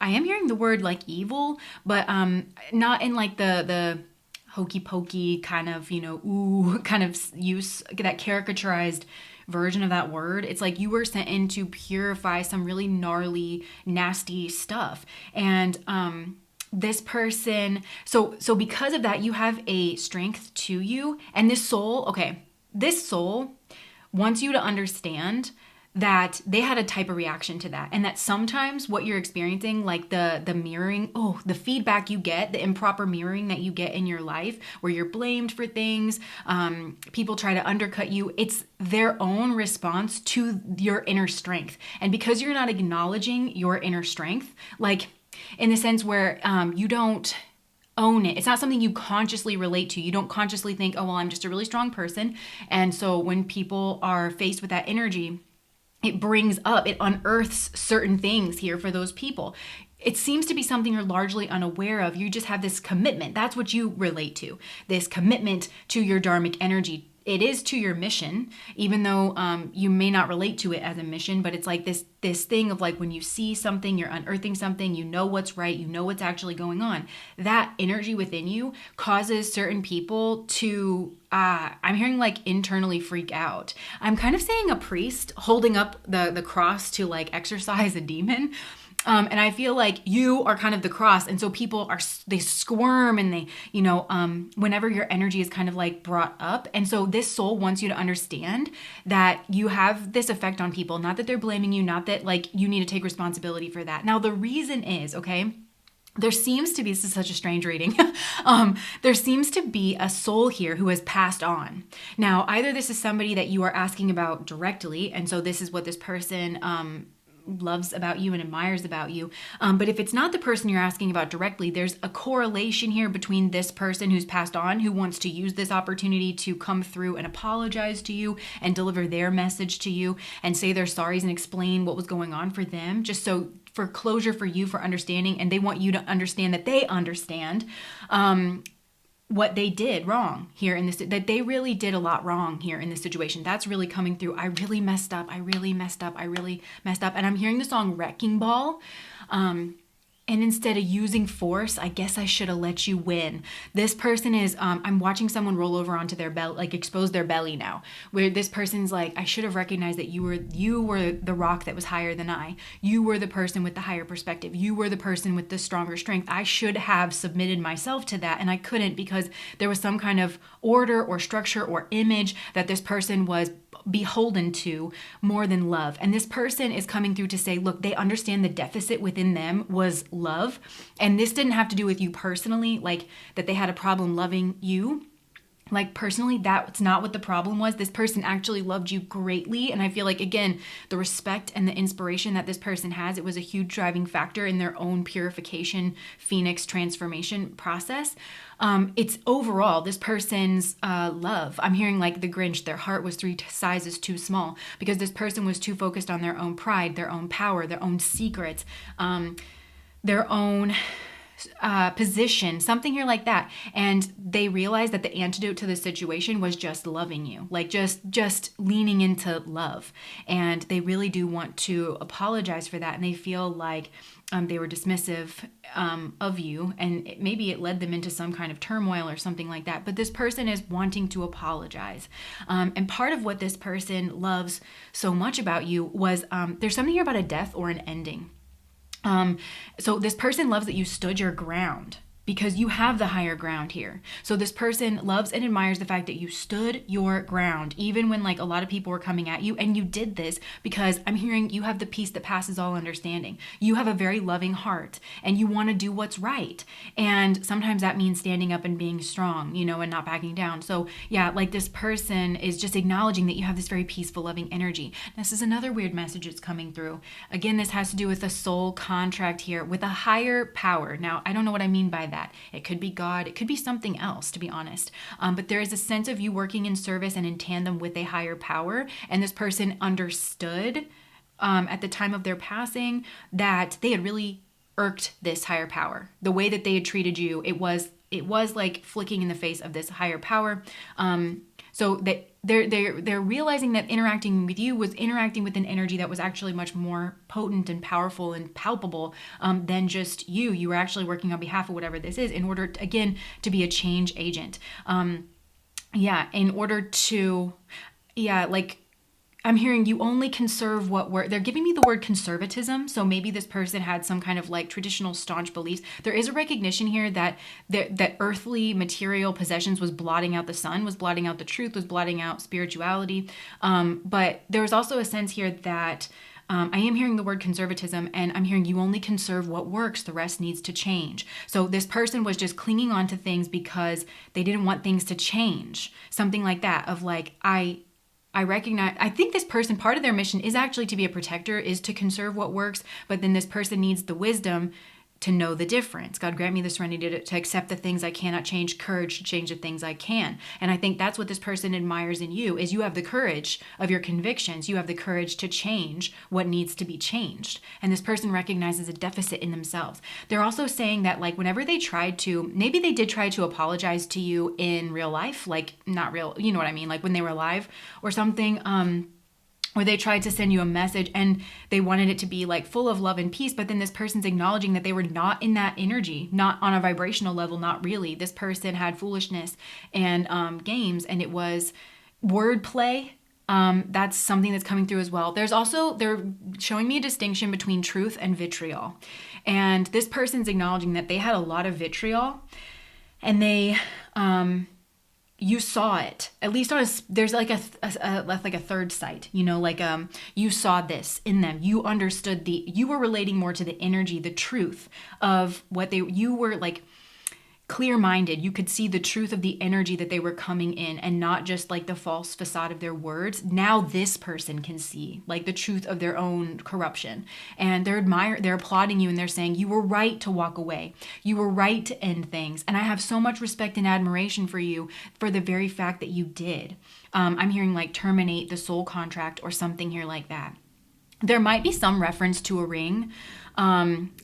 am hearing the word like evil, but not in like the hokey pokey kind of, kind of use, that caricaturized version of that word. It's like you were sent in to purify some really gnarly, nasty stuff. And this person, so because of that, you have a strength to you. And this soul wants you to understand that they had a type of reaction to that, and that sometimes what you're experiencing, like the mirroring, the feedback you get, the improper mirroring that you get in your life, where you're blamed for things, people try to undercut you, it's their own response to your inner strength. And because you're not acknowledging your inner strength, like in the sense where you don't own it. It's not something you consciously relate to. You don't consciously think, oh, well, I'm just a really strong person. And so when people are faced with that energy, it unearths certain things here for those people. It seems to be something you're largely unaware of. You just have this commitment. That's what you relate to. This commitment to your dharmic energy. It is to your mission, even though you may not relate to it as a mission, but it's like this thing of like when you see something, you're unearthing something, you know what's right, you know what's actually going on. That energy within you causes certain people to, I'm hearing like internally freak out. I'm kind of saying a priest holding up the cross to like exorcise a demon. And I feel like you are kind of the cross. And so people they squirm, and they, whenever your energy is kind of like brought up. And so this soul wants you to understand that you have this effect on people, not that they're blaming you, not that like you need to take responsibility for that. Now, the reason is, there seems to be, this is such a strange reading, there seems to be a soul here who has passed on. Now, either this is somebody that you are asking about directly, and so this is what this person loves about you and admires about you. But if it's not the person you're asking about directly, there's a correlation here between this person who's passed on, who wants to use this opportunity to come through and apologize to you and deliver their message to you and say their sorries and explain what was going on for them, just so for closure for you, for understanding. And they want you to understand that they understand what they did wrong here in this, that they really did a lot wrong here in this situation. That's really coming through. I really messed up. I really messed up. And I'm hearing the song Wrecking Ball. And instead of using force, I guess I should have let you win. This person is, I'm watching someone roll over onto their belly, like expose their belly now, where this person's like, I should have recognized that you were the rock that was higher than I. You were the person with the higher perspective. You were the person with the stronger strength. I should have submitted myself to that, and I couldn't, because there was some kind of order or structure or image that this person was beholden to more than love. And this person is coming through to say, look, they understand the deficit within them was love. And this didn't have to do with you personally, like that they had a problem loving you. Like personally, that's not what the problem was. This person actually loved you greatly. And I feel like, again, the respect and the inspiration that this person has, it was a huge driving factor in their own purification, phoenix transformation process. It's overall this person's love. I'm hearing like the Grinch, their heart was 3 sizes too small, because this person was too focused on their own pride, their own power, their own secrets, their own position, something here like that. And they realized that the antidote to the situation was just loving you, like just leaning into love. And they really do want to apologize for that. And they feel like they were dismissive of you, and maybe it led them into some kind of turmoil or something like that. But this person is wanting to apologize. And part of what this person loves so much about you was there's something here about a death or an ending. So this person loves that you stood your ground, because you have the higher ground here. So this person loves and admires the fact that you stood your ground, even when like a lot of people were coming at you, and you did this because I'm hearing you have the peace that passes all understanding. You have a very loving heart and you want to do what's right. And sometimes that means standing up and being strong, and not backing down. So yeah, like this person is just acknowledging that you have this very peaceful, loving energy. This is another weird message that's coming through. Again, this has to do with a soul contract here with a higher power. Now, I don't know what I mean by that. It could be God, it could be something else, to be honest. But there is a sense of you working in service and in tandem with a higher power. And this person understood at the time of their passing that they had really irked this higher power. The way that they had treated you, it was like flicking in the face of this higher power. So that they're realizing that interacting with you was interacting with an energy that was actually much more potent and powerful and palpable than just you. You were actually working on behalf of whatever this is in order to, again, to be a change agent. In order to, like I'm hearing you only conserve what they're giving me the word conservatism. So maybe this person had some kind of like traditional staunch beliefs. There is a recognition here that that earthly material possessions was blotting out the sun, was blotting out the truth, was blotting out spirituality. But there was also a sense here that I am hearing the word conservatism, and I'm hearing you only conserve what works. The rest needs to change. So this person was just clinging on to things because they didn't want things to change. Something like that, of like, I think this person, part of their mission is actually to be a protector, is to conserve what works, but then this person needs the wisdom to know the difference. God grant me the serenity to accept the things I cannot change, courage to change the things I can. And I think that's what this person admires in you, is you have the courage of your convictions. You have the courage to change what needs to be changed. And this person recognizes a deficit in themselves. They're also saying that like whenever they tried to, maybe they did try to apologize to you in real life, like not real, you know what I mean? Like when they were alive or something, or they tried to send you a message and they wanted it to be like full of love and peace, but then this person's acknowledging that they were not in that energy, not on a vibrational level, not really. This person had foolishness and games, and it was wordplay. That's something that's coming through as well. They're showing me a distinction between truth and vitriol. And this person's acknowledging that they had a lot of vitriol, and you saw it, at least there's like a third sight, you saw this in them. You understood you were relating more to the energy, the truth of what you were like clear-minded. You could see the truth of the energy that they were coming in, and not just like the false facade of their words. Now this person can see like the truth of their own corruption, and they're applauding you, and they're saying you were right to walk away. You were right to end things. And I have so much respect and admiration for you for the very fact that you did. I'm hearing like terminate the soul contract or something here like that. There might be some reference to a ring.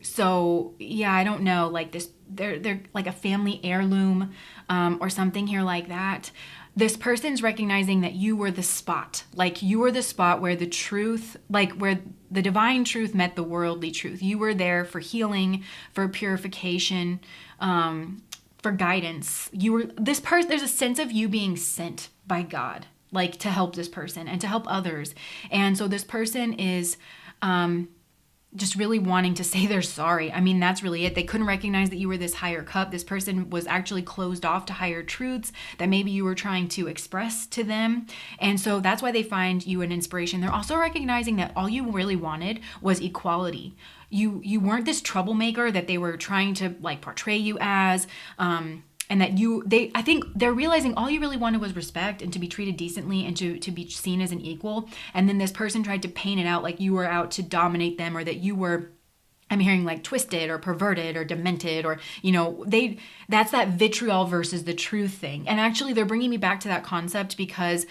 So yeah, I don't know, like this, they're like a family heirloom, or something here like that. This person's recognizing that you were the spot, where the truth, like where the divine truth met the worldly truth. You were there for healing, for purification, for guidance. There's a sense of you being sent by God, like to help this person and to help others. And so this person is just really wanting to say they're sorry. I mean, that's really it. They couldn't recognize that you were this higher cup. This person was actually closed off to higher truths that maybe you were trying to express to them. And so that's why they find you an inspiration. They're also recognizing that all you really wanted was equality. You weren't this troublemaker that they were trying to like portray you as, and that I think they're realizing all you really wanted was respect and to be treated decently and to be seen as an equal. And then this person tried to paint it out like you were out to dominate them, or that you were, I'm hearing like twisted or perverted or demented, or, that's that vitriol versus the truth thing. And actually they're bringing me back to that concept because,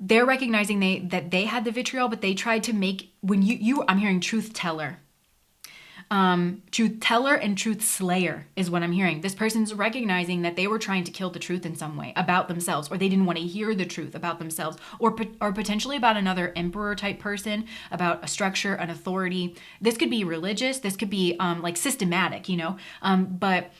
they're recognizing that they had the vitriol, but they tried to make, when I'm hearing truth teller. Truth teller and truth slayer is what I'm hearing. This person's recognizing that they were trying to kill the truth in some way about themselves, or they didn't want to hear the truth about themselves, or potentially about another emperor type person, about a structure, an authority. This could be religious. This could be like systematic, but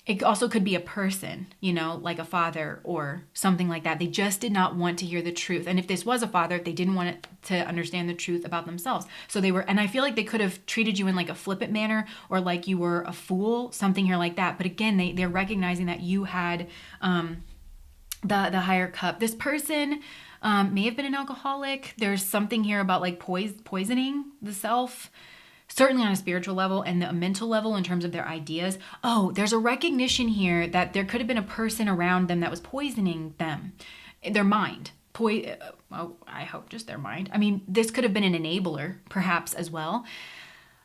it also could be a person, like a father or something like that. They just did not want to hear the truth. And if this was a father, they didn't want it to understand the truth about themselves. So they were, and I feel like they could have treated you in like a flippant manner, or like you were a fool, something here like that. But again, they're recognizing that you had the higher cup. This person may have been an alcoholic. There's something here about like poisoning the self, certainly on a spiritual level and a mental level in terms of their ideas. Oh, there's a recognition here that there could have been a person around them that was poisoning them, their mind. I hope just their mind. I mean, this could have been an enabler, perhaps, as well.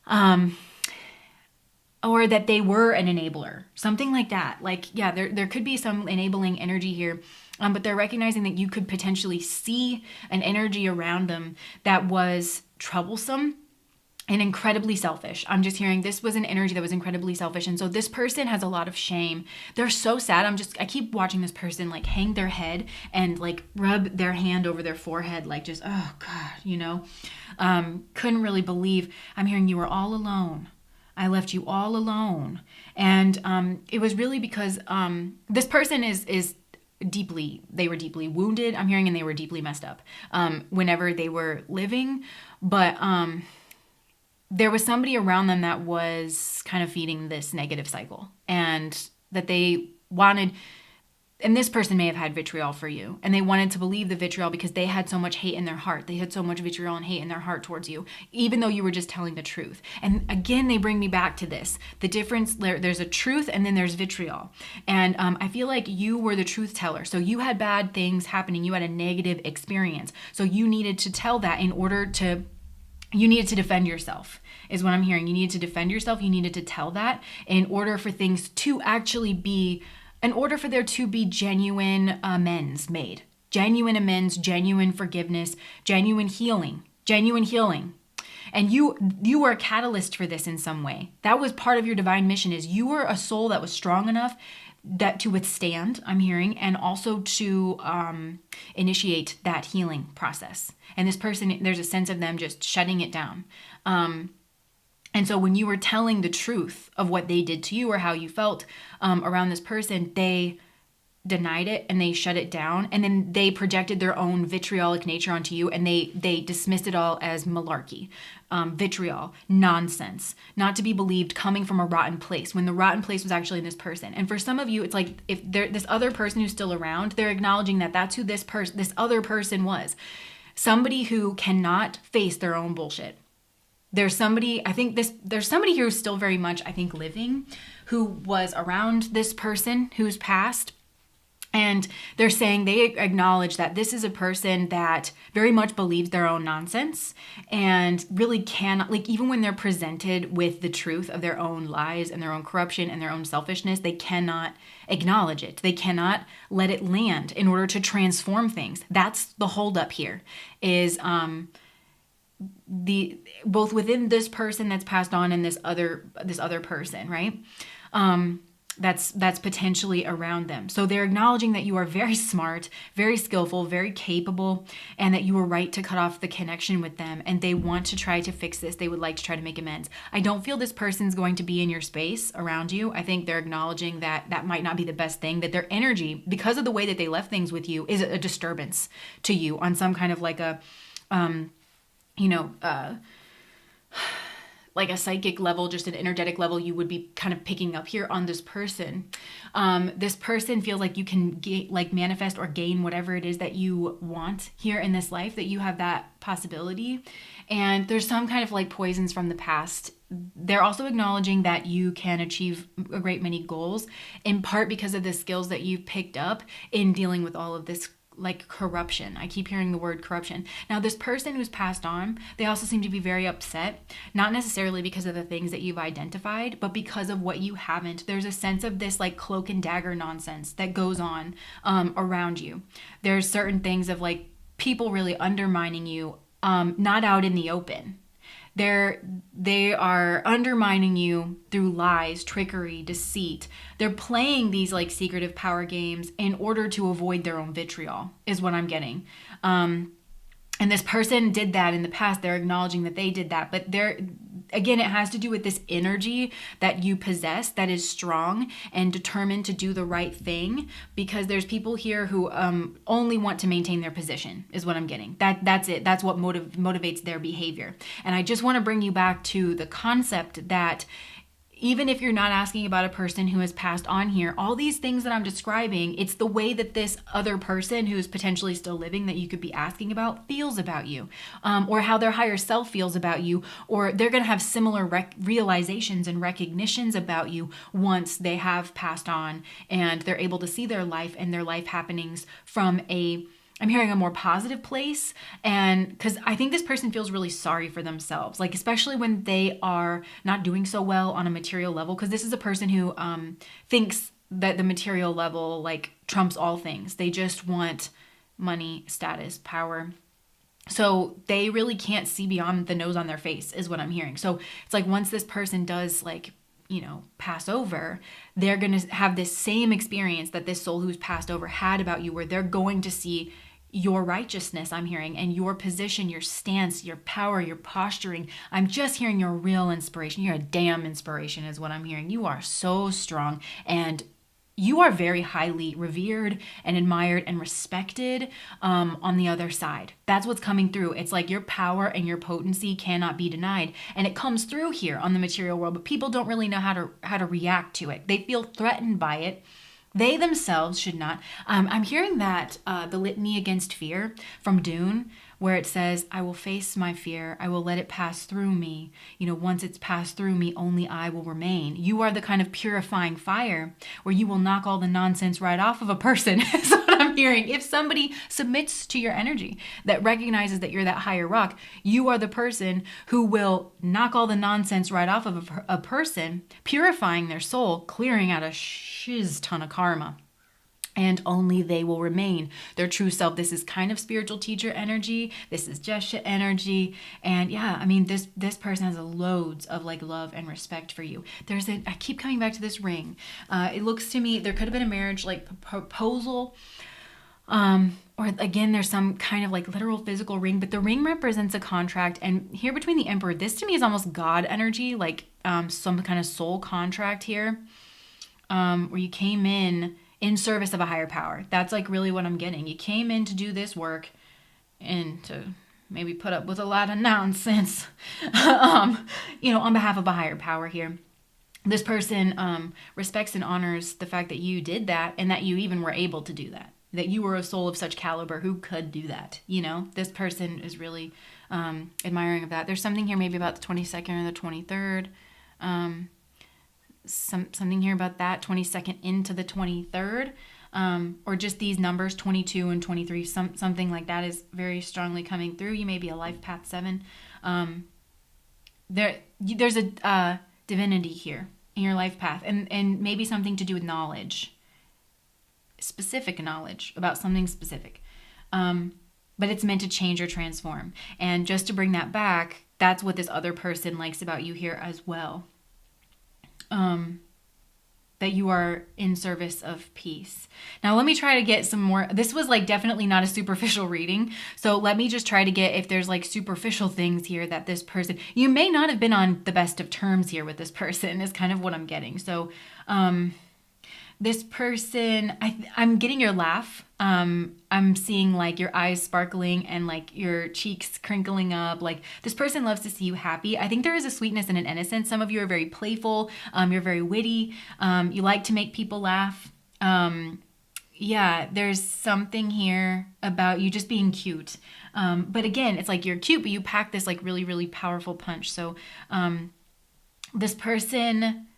Or that they were an enabler, something like that. Like, yeah, there could be some enabling energy here. But they're recognizing that you could potentially see an energy around them that was troublesome and incredibly selfish. I'm just hearing this was an energy that was incredibly selfish. And so this person has a lot of shame. They're so sad. I keep watching this person like hang their head and like rub their hand over their forehead, like just, oh God, couldn't really believe. I'm hearing you were all alone. I left you all alone. And it was really because this person they were deeply wounded, I'm hearing, and they were deeply messed up whenever they were living. But there was somebody around them that was kind of feeding this negative cycle, and that they wanted, and this person may have had vitriol for you, and they wanted to believe the vitriol because they had so much hate in their heart. They had so much vitriol and hate in their heart towards you, even though you were just telling the truth. And again, they bring me back to this. The difference, there's a truth and then there's vitriol. And I feel like you were the truth teller. So you had bad things happening. You had a negative experience. So you needed to tell that you needed to defend yourself, is what I'm hearing. You needed to defend yourself. You needed to tell that in order for things to actually be, in order for there to be genuine amends made. Genuine amends, genuine forgiveness, genuine healing. And you were a catalyst for this in some way. That was part of your divine mission, is you were a soul that was strong enough that to withstand, I'm hearing, and also to initiate that healing process. And this person, there's a sense of them just shutting it down. And so when you were telling the truth of what they did to you or how you felt around this person, they denied it and they shut it down, and then they projected their own vitriolic nature onto you, and they dismissed it all as malarkey, vitriol, nonsense, not to be believed, coming from a rotten place, when the rotten place was actually in this person. And for some of you, it's like if this other person who's still around, they're acknowledging that that's who this other person was, somebody who cannot face their own bullshit. There's somebody who's still very much, I think, living, who was around this person who's passed. And they're saying they acknowledge that this is a person that very much believes their own nonsense and really cannot, like, even when they're presented with the truth of their own lies and their own corruption and their own selfishness, they cannot acknowledge it. They cannot let it land in order to transform things. That's the holdup here, is both within this person that's passed on and this other person, right? That's potentially around them. So they're acknowledging that you are very smart, very skillful, very capable, and that you were right to cut off the connection with them. And they want to try to fix this. They would like to try to make amends. I don't feel this person's going to be in your space around you. I think they're acknowledging that that might not be the best thing, that their energy, because of the way that they left things with you, is a disturbance to you on some kind of like a, like a psychic level, just an energetic level. You would be kind of picking up here on this person. This person feels like you can manifest or gain whatever it is that you want here in this life, that you have that possibility. And there's some kind of like poisons from the past. They're also acknowledging that you can achieve a great many goals, in part because of the skills that you've picked up in dealing with all of this, like corruption. I keep hearing the word corruption. Now, this person who's passed on, they also seem to be very upset, not necessarily because of the things that you've identified, but because of what you haven't. There's a sense of this like cloak and dagger nonsense that goes on around you. There's certain things of like people really undermining you, not out in the open. They are undermining you through lies, trickery, deceit. They're playing these like secretive power games in order to avoid their own vitriol, is what I'm getting. And this person did that in the past. They're acknowledging that they did that, but again, it has to do with this energy that you possess that is strong and determined to do the right thing, because there's people here who only want to maintain their position, is what I'm getting. That's it. That's what motivates their behavior. And I just want to bring you back to the concept that even if you're not asking about a person who has passed on here, all these things that I'm describing, it's the way that this other person who's potentially still living that you could be asking about feels about you, or how their higher self feels about you, or they're going to have similar realizations and recognitions about you once they have passed on and they're able to see their life and their life happenings from I'm hearing a more positive place. And because I think this person feels really sorry for themselves, like especially when they are not doing so well on a material level, because this is a person who thinks that the material level like trumps all things. They just want money, status, power. So they really can't see beyond the nose on their face, is what I'm hearing. So it's like once this person does like, pass over, they're going to have this same experience that this soul who's passed over had about you, where they're going to see your righteousness, I'm hearing, and your position, your stance, your power, your posturing. I'm just hearing your real inspiration. You're a damn inspiration is what I'm hearing. You are so strong, and you are very highly revered and admired and respected on the other side. That's what's coming through. It's like your power and your potency cannot be denied. And it comes through here on the material world, but people don't really know how to react to it. They feel threatened by it. They themselves should not. I'm hearing that the litany against fear from Dune, where it says, I will face my fear. I will let it pass through me. Once it's passed through me, only I will remain. You are the kind of purifying fire where you will knock all the nonsense right off of a person. Is what I'm hearing. If somebody submits to your energy, that recognizes that you're that higher rock, you are the person who will knock all the nonsense right off of a person, purifying their soul, clearing out a shiz ton of karma. And only they will remain their true self. This is kind of spiritual teacher energy. This is Jesha energy. And yeah, I mean, this person has loads of like love and respect for you. I keep coming back to this ring. It looks to me, there could have been a marriage like proposal. Or again, there's some kind of like literal physical ring, but the ring represents a contract. And here between the emperor, this to me is almost God energy, like some kind of soul contract here, where you came in service of a higher power. That's like really what I'm getting. You came in to do this work and to maybe put up with a lot of nonsense, on behalf of a higher power here. This person respects and honors the fact that you did that and that you even were able to do that, that you were a soul of such caliber who could do that. This person is really admiring of that. There's something here maybe about the 22nd or the 23rd. Something here about that 22nd into the 23rd, or just these numbers 22 and 23, something like that is very strongly coming through. You may be a life path 7. There's a divinity here in your life path, and maybe something to do with knowledge, specific knowledge about something specific, but it's meant to change or transform. And just to bring that back, that's what this other person likes about you here as well. That you are in service of peace. Now let me try to get some more. This was like definitely not a superficial reading. So let me just try to get if there's like superficial things here that this person, you may not have been on the best of terms here with this person is kind of what I'm getting. So, this person, I'm getting your laugh. I'm seeing like your eyes sparkling and like your cheeks crinkling up. Like this person loves to see you happy. I think there is a sweetness and an innocence. Some of you are very playful. You're very witty. You like to make people laugh. Yeah, there's something here about you just being cute. But again, it's like you're cute, but you pack this like really, really powerful punch. So this person,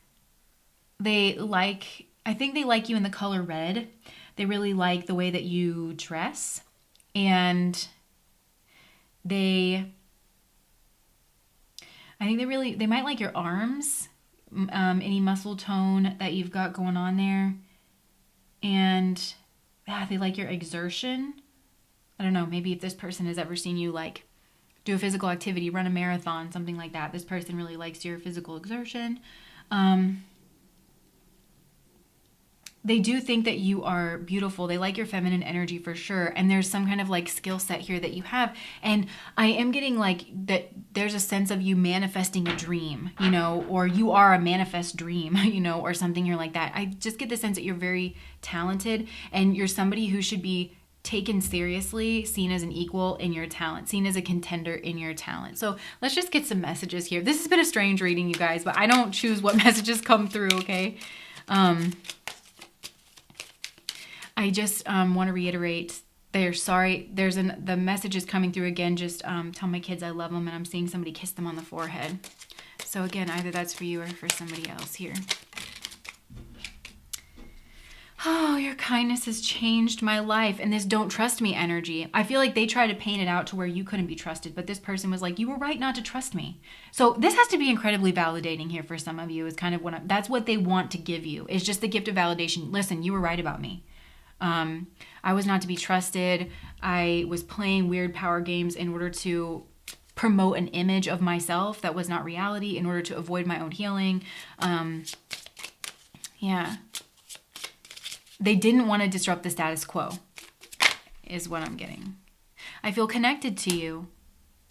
I think they like you in the color red. They really like the way that you dress. And I think they might like your arms, any muscle tone that you've got going on there. And they like your exertion. I don't know, maybe if this person has ever seen you like do a physical activity, run a marathon, something like that. This person really likes your physical exertion. They do think that you are beautiful. They like your feminine energy for sure. And there's some kind of like skill set here that you have. And I am getting like that there's a sense of you manifesting a dream, you know, or you are a manifest dream, you know, or something here like that. I just get the sense that you're very talented and you're somebody who should be taken seriously, seen as an equal in your talent, seen as a contender in your talent. So let's just get some messages here. This has been a strange reading, you guys, but I don't choose what messages come through, okay? I just want to reiterate, they're sorry. The message is coming through again. Just tell my kids I love them, and I'm seeing somebody kiss them on the forehead. So again, either that's for you or for somebody else here. Oh, your kindness has changed my life. And this don't trust me energy. I feel like they try to paint it out to where you couldn't be trusted. But this person was like, you were right not to trust me. So this has to be incredibly validating here for some of you. Is kind of that's what they want to give you. Is just the gift of validation. Listen, you were right about me. I was not to be trusted. I was playing weird power games in order to promote an image of myself that was not reality, in order to avoid my own healing. Yeah. They didn't want to disrupt the status quo, is what I'm getting. I feel connected to you.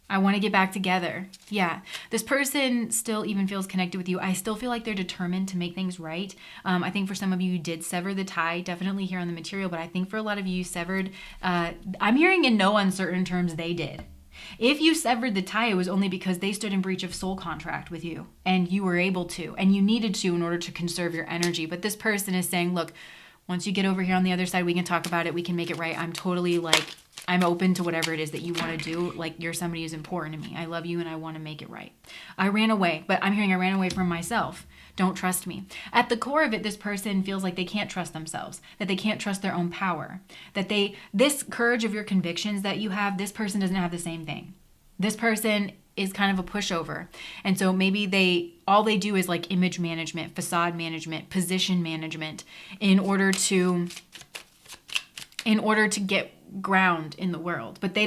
I want to get back together. Yeah. This person still even feels connected with you. I still feel like they're determined to make things right. I think for some of you, you did sever the tie, definitely here on the material, but I think for a lot of you severed, I'm hearing in no uncertain terms they did. If you severed the tie, it was only because they stood in breach of soul contract with you and you were able to, and you needed to in order to conserve your energy. But this person is saying, look, once you get over here on the other side, we can talk about it. We can make it right. I'm totally I'm open to whatever it is that you want to do. Like, you're somebody who's important to me. I love you and I want to make it right. I ran away, but I'm hearing I ran away from myself. Don't trust me. At the core of it, this person feels like they can't trust themselves, that they can't trust their own power, that this courage of your convictions that you have, this person doesn't have the same thing. This person is kind of a pushover. And so maybe all they do is like image management, facade management, position management in order to get ground in the world. But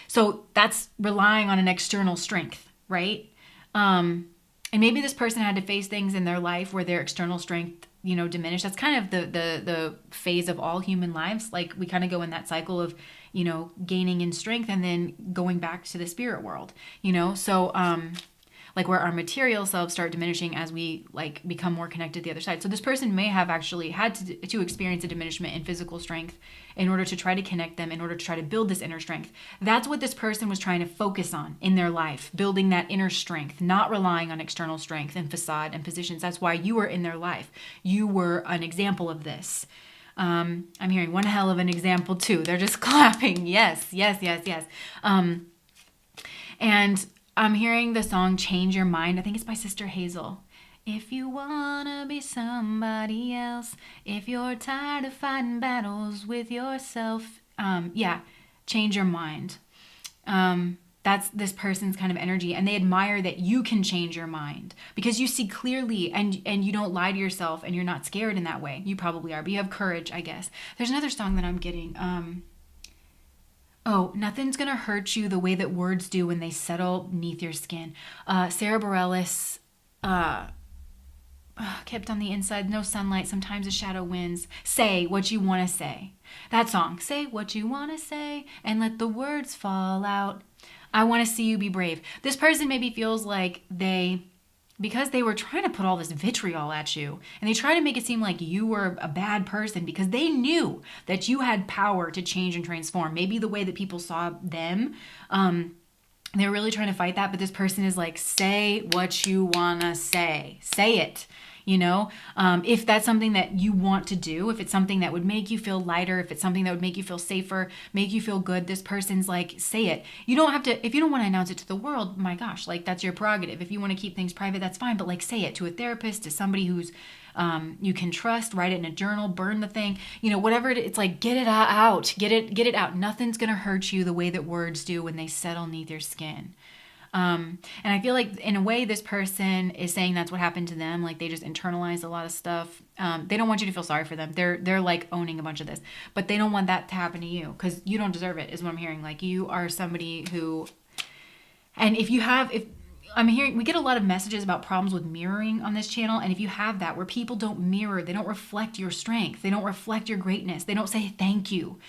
so that's relying on an external strength, right? And maybe this person had to face things in their life where their external strength, diminished. That's kind of the phase of all human lives. Like, we kind of go in that cycle of, gaining in strength and then going back to the spirit world, so like where our material selves start diminishing as we become more connected to the other side. So this person may have actually had to experience a diminishment in physical strength in order to try to connect them, in order to try to build this inner strength. That's what this person was trying to focus on in their life, building that inner strength, not relying on external strength and facade and positions. That's why you were in their life. You were an example of this. I'm hearing one hell of an example too. They're just clapping. Yes. And I'm hearing the song Change Your Mind. I think it's by Sister Hazel. If you wanna be somebody else, if you're tired of fighting battles with yourself, change your mind. That's this person's kind of energy, and they admire that you can change your mind because you see clearly and you don't lie to yourself and you're not scared in that way. You probably are, but you have courage, I guess. There's another song that I'm getting. Nothing's gonna hurt you the way that words do when they settle beneath your skin. Sarah Bareilles, kept on the inside, no sunlight, sometimes a shadow wins. Say what you want to say. That song, say what you want to say and let the words fall out. I want to see you be brave. This person maybe feels like because they were trying to put all this vitriol at you and they try to make it seem like you were a bad person because they knew that you had power to change and transform. Maybe the way that people saw them, they're really trying to fight that, but this person is like, say what you want to say. Say it. If that's something that you want to do, if it's something that would make you feel lighter, if it's something that would make you feel safer, make you feel good, this person's like, say it. You don't have to, if you don't want to announce it to the world, my gosh, that's your prerogative. If you want to keep things private, that's fine, but say it to a therapist, to somebody who's you can trust, write it in a journal, burn the thing, whatever it's get it out, get it out. Nothing's going to hurt you the way that words do when they settle neath your skin. And I feel like in a way this person is saying that's what happened to them. Like, they just internalized a lot of stuff. They don't want you to feel sorry for them. They're like owning a bunch of this, but they don't want that to happen to you because you don't deserve it, is what I'm hearing. Like, you are somebody who And if I'm hearing, we get a lot of messages about problems with mirroring on this channel. And if you have that, where people don't mirror, they don't reflect your strength, they don't reflect your greatness, they don't say thank you,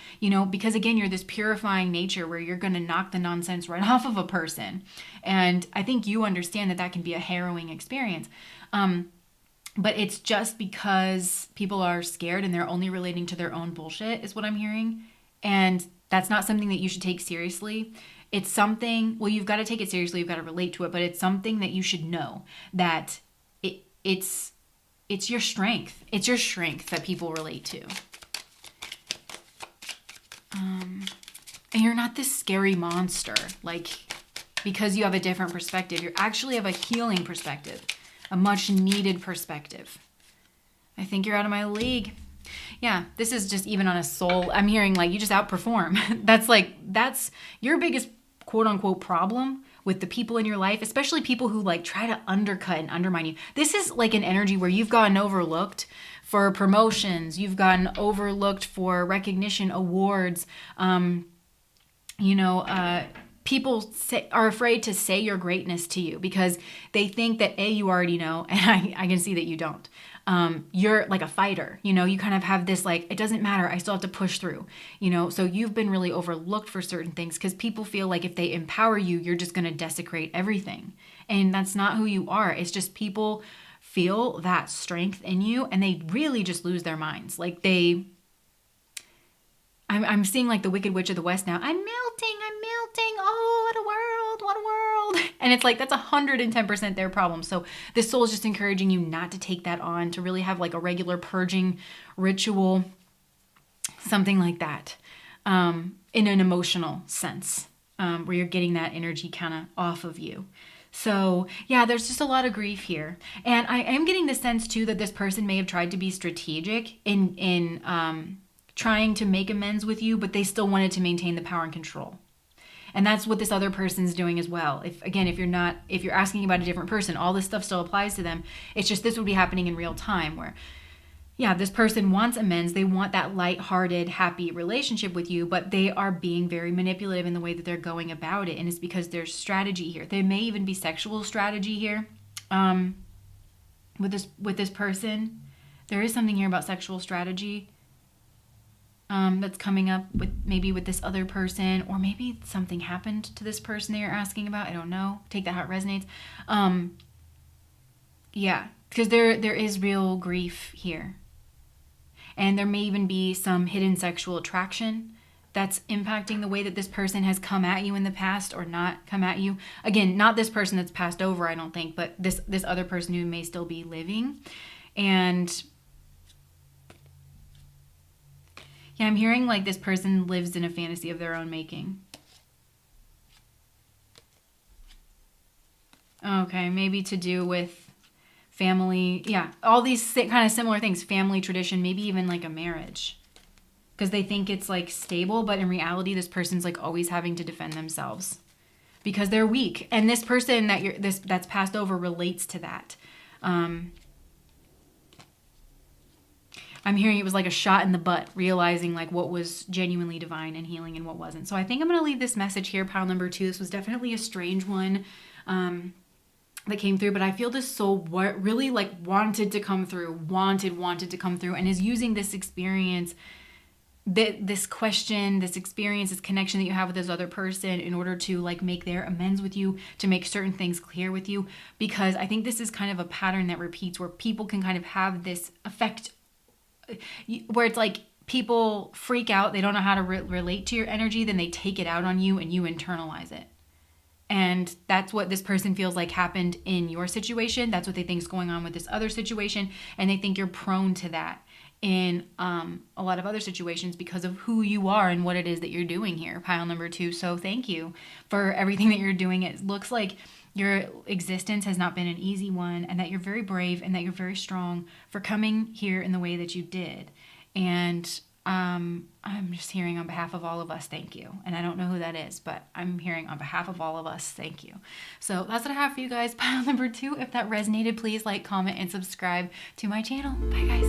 because again, you're this purifying nature where you're going to knock the nonsense right off of a person. And I think you understand that that can be a harrowing experience. But it's just because people are scared and they're only relating to their own bullshit, is what I'm hearing. And that's not something that you should take seriously. It's something, well, you've got to take it seriously, you've got to relate to it, but it's something that you should know that it's your strength. It's your strength that people relate to. And you're not this scary monster, because you have a different perspective. You actually have a healing perspective, a much needed perspective. I think you're out of my league. Yeah, this is just even on a soul. I'm hearing you just outperform. That's your biggest quote unquote problem with the people in your life, especially people who try to undercut and undermine you. This is an energy where you've gotten overlooked for promotions. You've gotten overlooked for recognition, awards. People are afraid to say your greatness to you because they think that you already know, and I can see that you don't. You're like a fighter, you kind of have this it doesn't matter, I still have to push through, so you've been really overlooked for certain things because people feel like if they empower you, you're just going to desecrate everything. And that's not who you are. It's just people feel that strength in you and they really just lose their minds. I'm seeing the Wicked Witch of the West now. I'm melting. Oh, what a world. And it's that's 110% their problem. So this soul is just encouraging you not to take that on, to really have a regular purging ritual, something like that, in an emotional sense, where you're getting that energy kind of off of you. So yeah, there's just a lot of grief here. And I am getting the sense too that this person may have tried to be strategic in trying to make amends with you, but they still wanted to maintain the power and control. And that's what this other person's doing as well. If you're asking about a different person, all this stuff still applies to them. It's just this would be happening in real time where, yeah, this person wants amends. They want that lighthearted, happy relationship with you, but they are being very manipulative in the way that they're going about it. And it's because there's strategy here. There may even be sexual strategy here with this person. There is something here about sexual strategy. That's coming up with this other person, or maybe something happened to this person that you're asking about. I don't know. Take that how it resonates. Yeah, because there is real grief here. And there may even be some hidden sexual attraction that's impacting the way that this person has come at you in the past or not come at you. Again, not this person that's passed over, I don't think, but this other person who may still be living. And yeah, I'm hearing this person lives in a fantasy of their own making. Okay, maybe to do with family. Yeah, all these kind of similar things. Family tradition, maybe even a marriage. Because they think it's stable, but in reality, this person's always having to defend themselves. Because they're weak. And this person that's passed over relates to that. I'm hearing it was a shot in the butt, realizing what was genuinely divine and healing and what wasn't. So I think I'm going to leave this message here, pile number 2. This was definitely a strange one that came through, but I feel this soul really wanted to come through, wanted to come through, and is using this experience, this question, this experience, this connection that you have with this other person in order to make their amends with you, to make certain things clear with you, because I think this is kind of a pattern that repeats where people can kind of have this effect where it's people freak out, they don't know how to relate to your energy, then they take it out on you and you internalize it. And that's what this person feels happened in your situation. That's what they think is going on with this other situation. And they think you're prone to that in a lot of other situations because of who you are and what it is that you're doing here, pile number 2. So thank you for everything that you're doing. It looks like your existence has not been an easy one, and that you're very brave and that you're very strong for coming here in the way that you did. And I'm just hearing on behalf of all of us, thank you. And I don't know who that is, but I'm hearing on behalf of all of us, thank you. So that's what I have for you guys. Pile number 2. If that resonated, please comment, and subscribe to my channel. Bye, guys.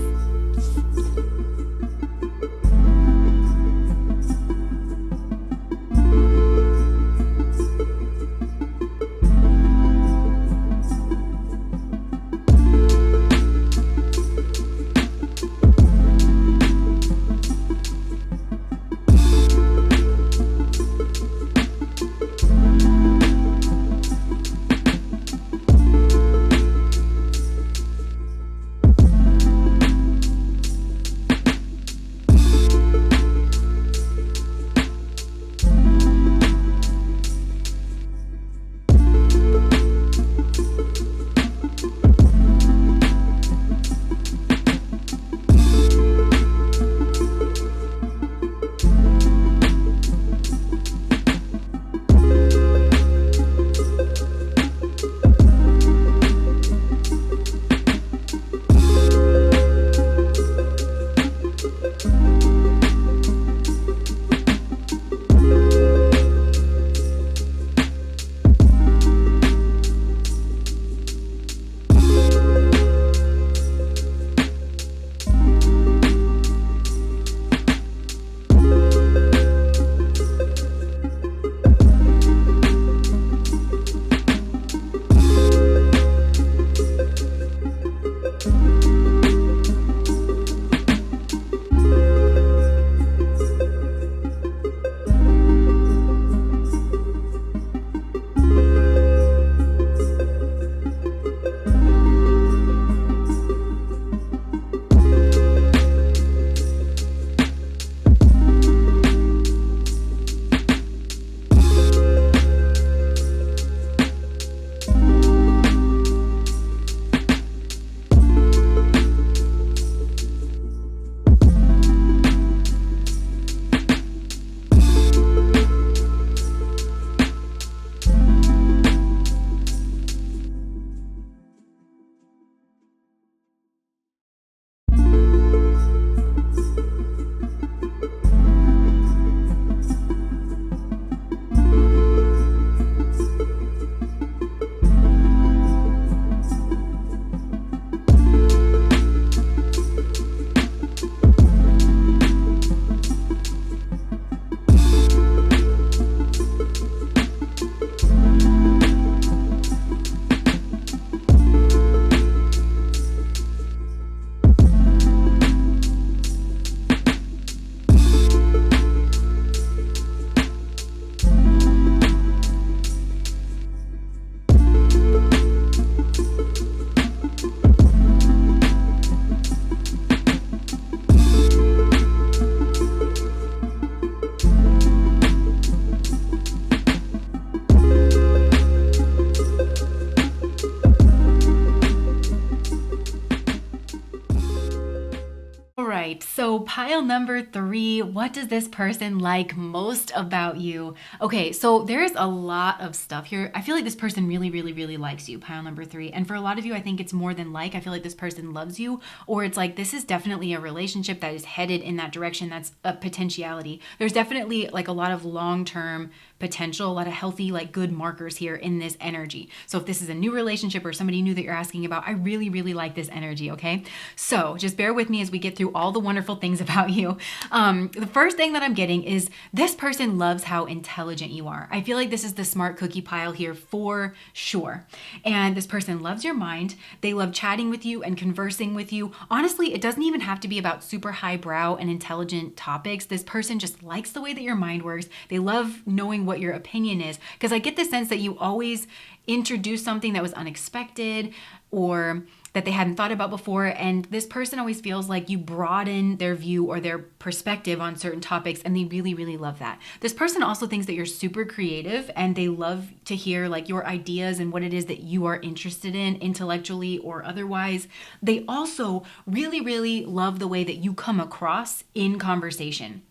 pile number 3, what does this person like most about you? Okay, so there's a lot of stuff here. I feel like this person really, really, really likes you, pile number 3. And for a lot of you, I think it's more than like. I feel like this person loves you, or it's like this is definitely a relationship that is headed in that direction. That's a potentiality. There's definitely like a lot of long-term potential, a lot of healthy, like good markers here in this energy. So if this is a new relationship or somebody new that you're asking about, I really, really like this energy, okay? So just bear with me as we get through all the wonderful things about you. The first thing that I'm getting is this person loves how intelligent you are. I feel like this is the smart cookie pile here for sure. And this person loves your mind. They love chatting with you and conversing with you. Honestly, it doesn't even have to be about super highbrow and intelligent topics. This person just likes the way that your mind works. They love knowing what your opinion is, because I get the sense that you always introduce something that was unexpected or that they hadn't thought about before. And this person always feels like you broaden their view or their perspective on certain topics, and they really, really love that. This person also thinks that you're super creative, and they love to hear like your ideas and what it is that you are interested in intellectually or otherwise. They also really, really love the way that you come across in conversation.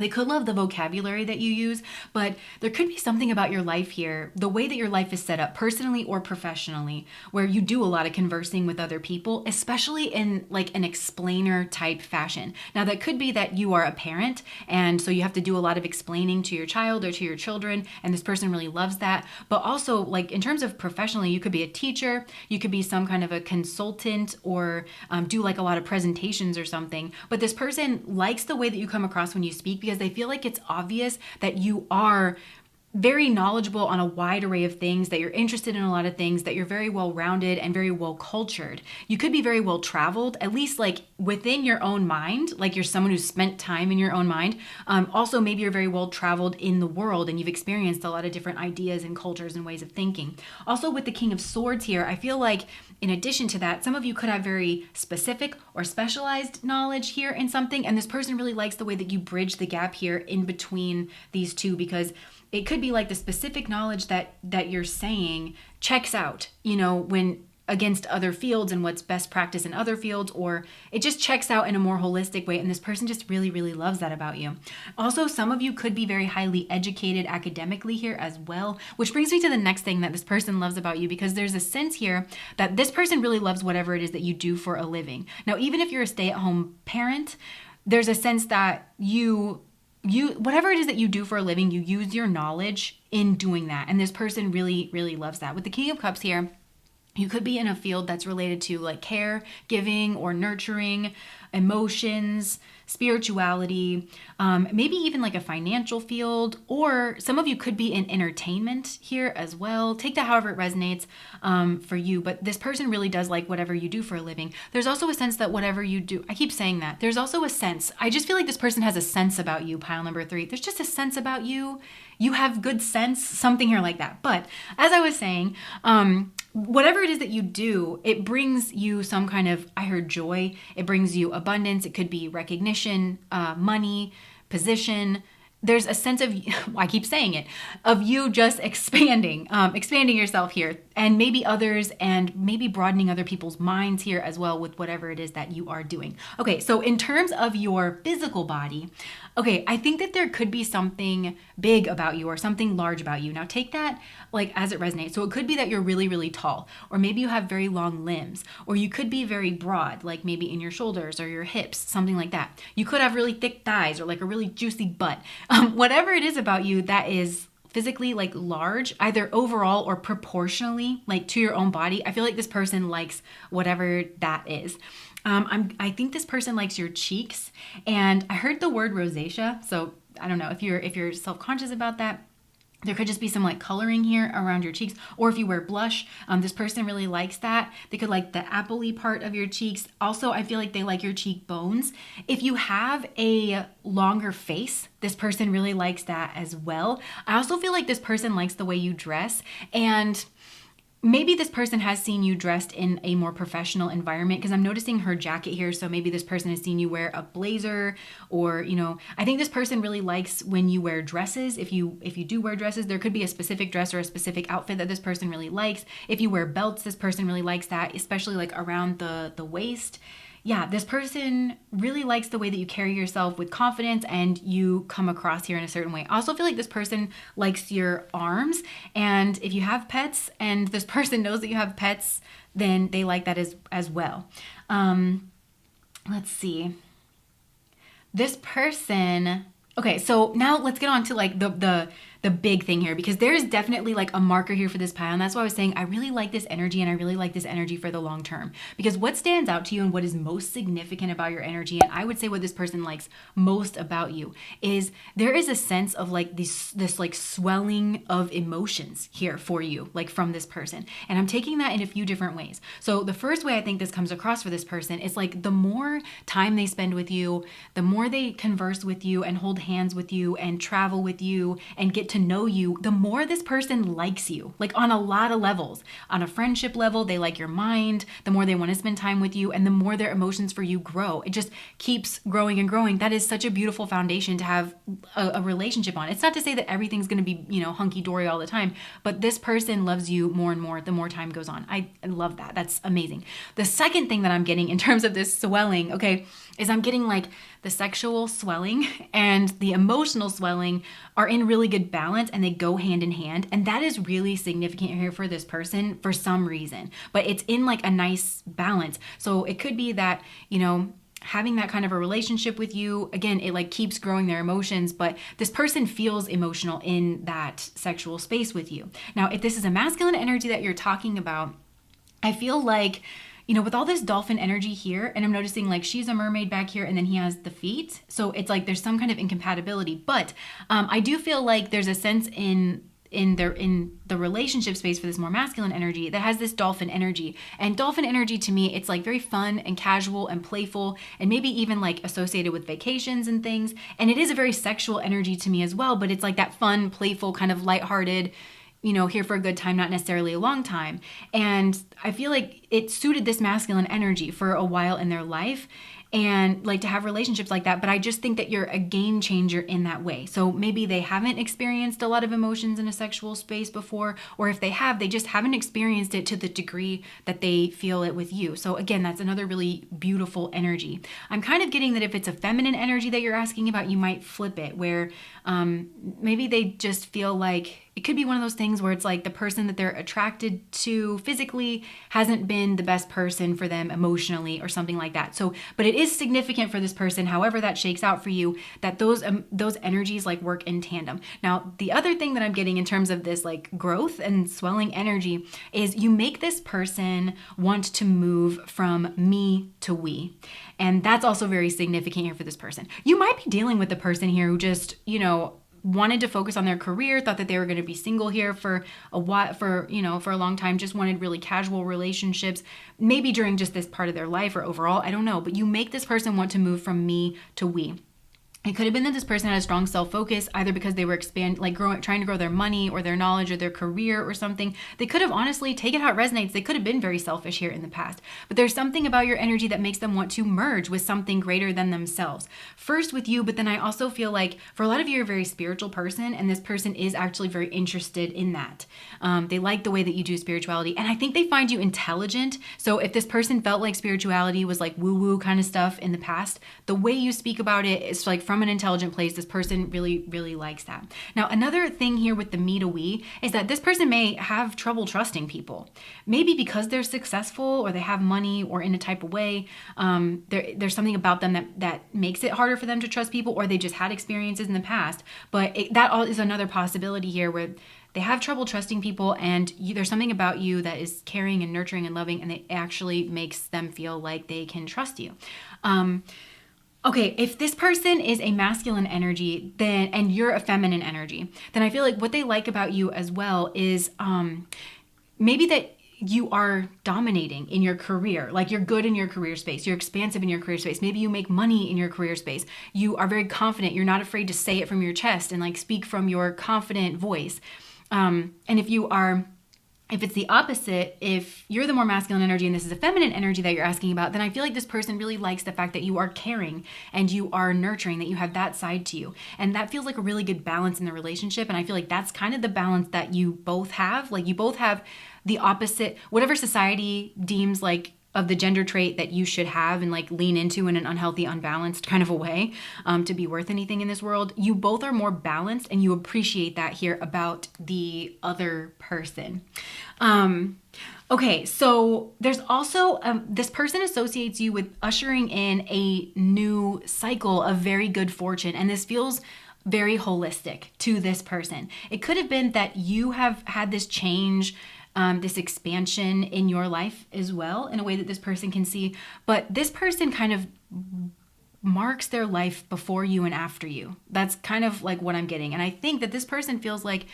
They could love the vocabulary that you use, but there could be something about your life here, the way that your life is set up, personally or professionally, where you do a lot of conversing with other people, especially in like an explainer type fashion. Now, that could be that you are a parent, and so you have to do a lot of explaining to your child or to your children, and this person really loves that. But also, like in terms of professionally, you could be a teacher, you could be some kind of a consultant, or do like a lot of presentations or something. But this person likes the way that you come across when you speak, because they feel like it's obvious that you are very knowledgeable on a wide array of things, that you're interested in a lot of things, that you're very well rounded and very well cultured. You could be very well traveled, at least like within your own mind, like you're someone who's spent time in your own mind. Also, maybe you're very well traveled in the world and you've experienced a lot of different ideas and cultures and ways of thinking. Also, with the King of Swords here, I feel like in addition to that, some of you could have very specific or specialized knowledge here in something, and this person really likes the way that you bridge the gap here in between these two, because it could be like the specific knowledge that you're saying checks out, when against other fields and what's best practice in other fields, or it just checks out in a more holistic way, and this person just really, really loves that about you. Also, some of you could be very highly educated academically here as well, which brings me to the next thing that this person loves about you, because there's a sense here that this person really loves whatever it is that you do for a living. Now, even if you're a stay-at-home parent, there's a sense that you whatever it is that you do for a living, you use your knowledge in doing that, and this person really, really loves that. With the King of Cups here, you could be in a field that's related to like care, giving, or nurturing, emotions, spirituality, maybe even like a financial field, or some of you could be in entertainment here as well. Take that however it resonates for you, but this person really does like whatever you do for a living. There's also a sense that whatever you do, I keep saying that, there's also a sense, I just feel like this person has a sense about you, pile number 3. There's just a sense about you. You have good sense, something here like that. But as I was saying, whatever it is that you do, it brings you some kind of, I heard joy. It brings you abundance. It could be recognition, money, position. There's a sense of, I keep saying it, of you just expanding yourself here, and maybe others, and maybe broadening other people's minds here as well with whatever it is that you are doing. Okay, so in terms of your physical body, okay, I think that there could be something big about you or something large about you. Now take that like as it resonates. So it could be that you're really, really tall, or maybe you have very long limbs, or you could be very broad, like maybe in your shoulders or your hips, something like that. You could have really thick thighs or like a really juicy butt. Whatever it is about you that is physically like large, either overall or proportionally, like to your own body, I feel like this person likes whatever that is. I think this person likes your cheeks, and I heard the word rosacea. So I don't know if you're self-conscious about that. There could just be some like coloring here around your cheeks, or if you wear blush, this person really likes that. They could like the apple-y part of your cheeks. Also, I feel like they like your cheekbones. If you have a longer face, this person really likes that as well. I also feel like this person likes the way you dress, and maybe this person has seen you dressed in a more professional environment, because I'm noticing her jacket here. So maybe this person has seen you wear a blazer, or, I think this person really likes when you wear dresses. If you do wear dresses, there could be a specific dress or a specific outfit that this person really likes. If you wear belts, this person really likes that, especially like around the waist. yeah, this person really likes the way that you carry yourself with confidence and you come across here in a certain way. I also feel like this person likes your arms. And if you have pets and this person knows that you have pets, then they like that as well. Let's see. This person. Okay, so now let's get on to like the big thing here, because there's definitely like a marker here for this pile. And that's why I was saying I really like this energy, and I really like this energy for the long term. Because what stands out to you and what is most significant about your energy, and I would say what this person likes most about you, is there is a sense of like this like swelling of emotions here for you, like from this person. And I'm taking that in a few different ways. So the first way I think this comes across for this person is like the more time they spend with you, the more they converse with you and hold hands with you and travel with you and get to know you, the more this person likes you, like on a lot of levels. On a friendship level, they like your mind, the more they want to spend time with you, and the more their emotions for you grow. It just keeps growing and growing. That is such a beautiful foundation to have a relationship on. It's not to say that everything's going to be, hunky-dory all the time, but this person loves you more and more the more time goes on. I love that. That's amazing. The second thing that I'm getting in terms of this swelling, okay, is I'm getting like the sexual swelling and the emotional swelling are in really good balance, and they go hand in hand. And that is really significant here for this person for some reason, but it's in like a nice balance. So it could be that, having that kind of a relationship with you, again, it like keeps growing their emotions, but this person feels emotional in that sexual space with you. Now, if this is a masculine energy that you're talking about, I feel like, with all this dolphin energy here, and I'm noticing like she's a mermaid back here and then he has the feet. So it's like there's some kind of incompatibility. But I do feel like there's a sense in the relationship space for this more masculine energy that has this dolphin energy. And dolphin energy to me, it's like very fun and casual and playful, and maybe even like associated with vacations and things. And it is a very sexual energy to me as well, but it's like that fun, playful, kind of lighthearted, here for a good time, not necessarily a long time. And I feel like it suited this masculine energy for a while in their life, and like to have relationships like that. But I just think that you're a game changer in that way. So maybe they haven't experienced a lot of emotions in a sexual space before, or if they have, they just haven't experienced it to the degree that they feel it with you. So again, that's another really beautiful energy. I'm kind of getting that if it's a feminine energy that you're asking about, you might flip it where maybe they just feel like it could be one of those things where it's like the person that they're attracted to physically hasn't been the best person for them emotionally or something like that. So, but it is significant for this person, however that shakes out for you, that those energies like work in tandem. Now, the other thing that I'm getting in terms of this like growth and swelling energy is you make this person want to move from me to we. And that's also very significant here for this person. You might be dealing with the person here who just, wanted to focus on their career, thought that they were going to be single here for a while, for a long time, just wanted really casual relationships, maybe during just this part of their life or overall, I don't know, but you make this person want to move from me to we. It could have been that this person had a strong self-focus, either because they were trying to grow their money or their knowledge or their career or something. They could have honestly, take it how it resonates, they could have been very selfish here in the past. But there's something about your energy that makes them want to merge with something greater than themselves. First with you, but then I also feel like for a lot of you, you're a very spiritual person, and this person is actually very interested in that. They like the way that you do spirituality, and I think they find you intelligent. So if this person felt like spirituality was like woo-woo kind of stuff in the past, the way you speak about it is like from an intelligent place. This person really, really likes that. Now, another thing here with the me to we is that this person may have trouble trusting people. Maybe because they're successful or they have money or in a type of way, there's something about them that makes it harder for them to trust people, or they just had experiences in the past. But that is another possibility here where they have trouble trusting people, and there's something about you that is caring and nurturing and loving, and it actually makes them feel like they can trust you. Okay, if this person is a masculine energy, and you're a feminine energy, then I feel like what they like about you as well is maybe that you are dominating in your career. Like you're good in your career space. You're expansive in your career space. Maybe you make money in your career space. You are very confident. You're not afraid to say it from your chest and like speak from your confident voice. And if it's the opposite, if you're the more masculine energy and this is a feminine energy that you're asking about, then I feel like this person really likes the fact that you are caring and you are nurturing, that you have that side to you. And that feels like a really good balance in the relationship. And I feel like that's kind of the balance that you both have. Like you both have the opposite, whatever society deems like of the gender trait that you should have and like lean into in an unhealthy, unbalanced kind of a way to be worth anything in this world. You both are more balanced and you appreciate that here about the other person. Okay, so there's also this person associates you with ushering in a new cycle of very good fortune, and this feels very holistic to this person. It could have been that you have had this change, this expansion in your life as well, in a way that this person can see, but this person kind of marks their life before you and after you. That's kind of like what I'm getting. And I think that this person feels like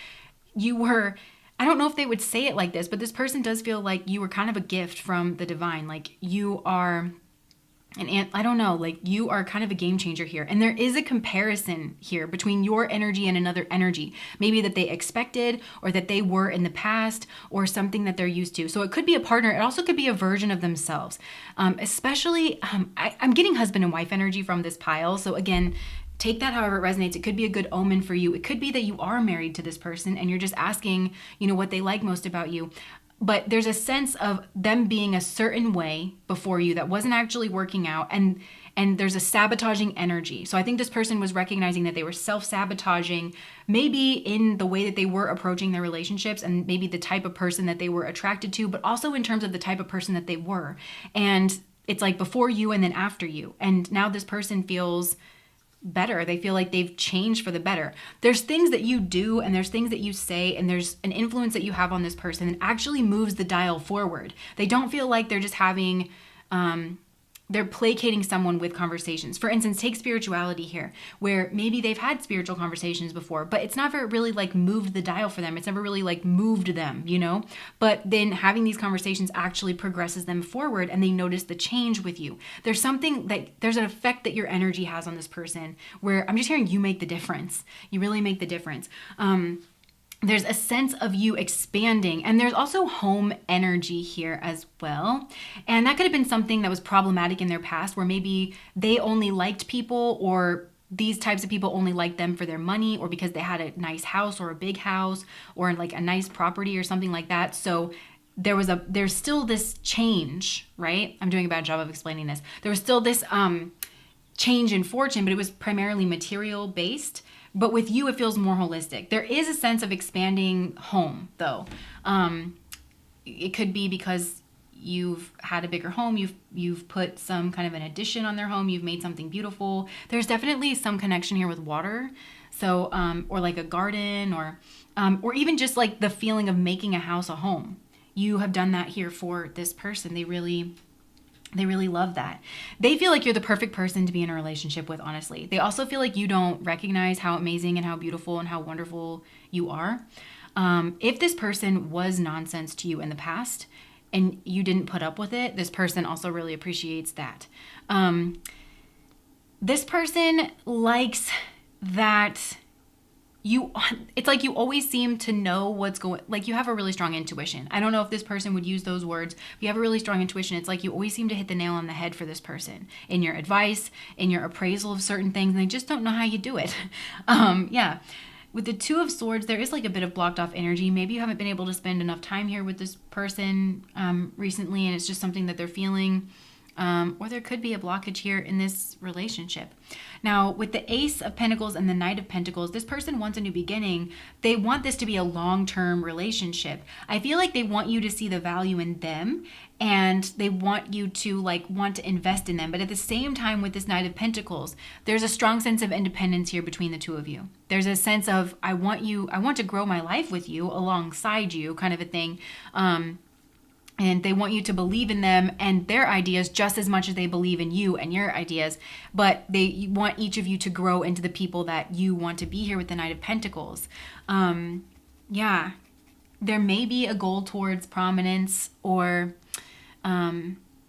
you were, I don't know if they would say it like this, but this person does feel like you were kind of a gift from the divine. Like you are I don't know, like you are kind of a game changer here. And there is a comparison here between your energy and another energy, maybe that they expected or that they were in the past or something that they're used to. So it could be a partner. It also could be a version of themselves. Especially, I'm getting husband and wife energy from this pile. So again, take that however it resonates. It could be a good omen for you. It could be that you are married to this person and you're just asking, what they like most about you. But there's a sense of them being a certain way before you that wasn't actually working out, and there's a sabotaging energy. So I think this person was recognizing that they were self-sabotaging, maybe in the way that they were approaching their relationships and maybe the type of person that they were attracted to, but also in terms of the type of person that they were. And it's like before you and then after you. And now this person feels better. They feel like they've changed for the better. There's things that you do and there's things that you say and there's an influence that you have on this person that actually moves the dial forward. They don't feel like they're just having, they're placating someone with conversations. For instance, take spirituality here, where maybe they've had spiritual conversations before, but it's never really like moved the dial for them. It's never really like moved them, But then having these conversations actually progresses them forward and they notice the change with you. There's something there's an effect that your energy has on this person where I'm just hearing you make the difference. You really make the difference. There's a sense of you expanding, and there's also home energy here as well. And that could have been something that was problematic in their past, where maybe they only liked people, or these types of people only liked them for their money, or because they had a nice house or a big house or like a nice property or something like that. So there's still this change, right? I'm doing a bad job of explaining this. There was still this change in fortune, but it was primarily material based. But with you, it feels more holistic. There is a sense of expanding home, though. It could be because you've had a bigger home. You've put some kind of an addition on their home. You've made something beautiful. There's definitely some connection here with water. So, or like a garden, or even just like the feeling of making a house a home. You have done that here for this person. They really love that. They feel like you're the perfect person to be in a relationship with, honestly. They also feel like you don't recognize how amazing and how beautiful and how wonderful you are. If this person was nonsense to you in the past and you didn't put up with it, this person also really appreciates that. This person likes that it's like you always seem to know what's going, like you have a really strong intuition. I don't know if this person would use those words. If you have a really strong intuition, it's like you always seem to hit the nail on the head for this person in your advice, in your appraisal of certain things, and they just don't know how you do it. Yeah. With the Two of Swords, there is like a bit of blocked off energy. Maybe you haven't been able to spend enough time here with this person recently, and it's just something that they're feeling. Or there could be a blockage here in this relationship. Now, with the Ace of Pentacles and the Knight of Pentacles, this person wants a new beginning. They want this to be a long-term relationship. I feel like they want you to see the value in them, and they want you to want to invest in them. But at the same time, with this Knight of Pentacles, there's a strong sense of independence here between the two of you. There's a sense of, I want to grow my life with you, alongside you, kind of a thing. And they want you to believe in them and their ideas just as much as they believe in you and your ideas. But they want each of you to grow into the people that you want to be here with the Knight of Pentacles. Yeah, there may be a goal towards prominence or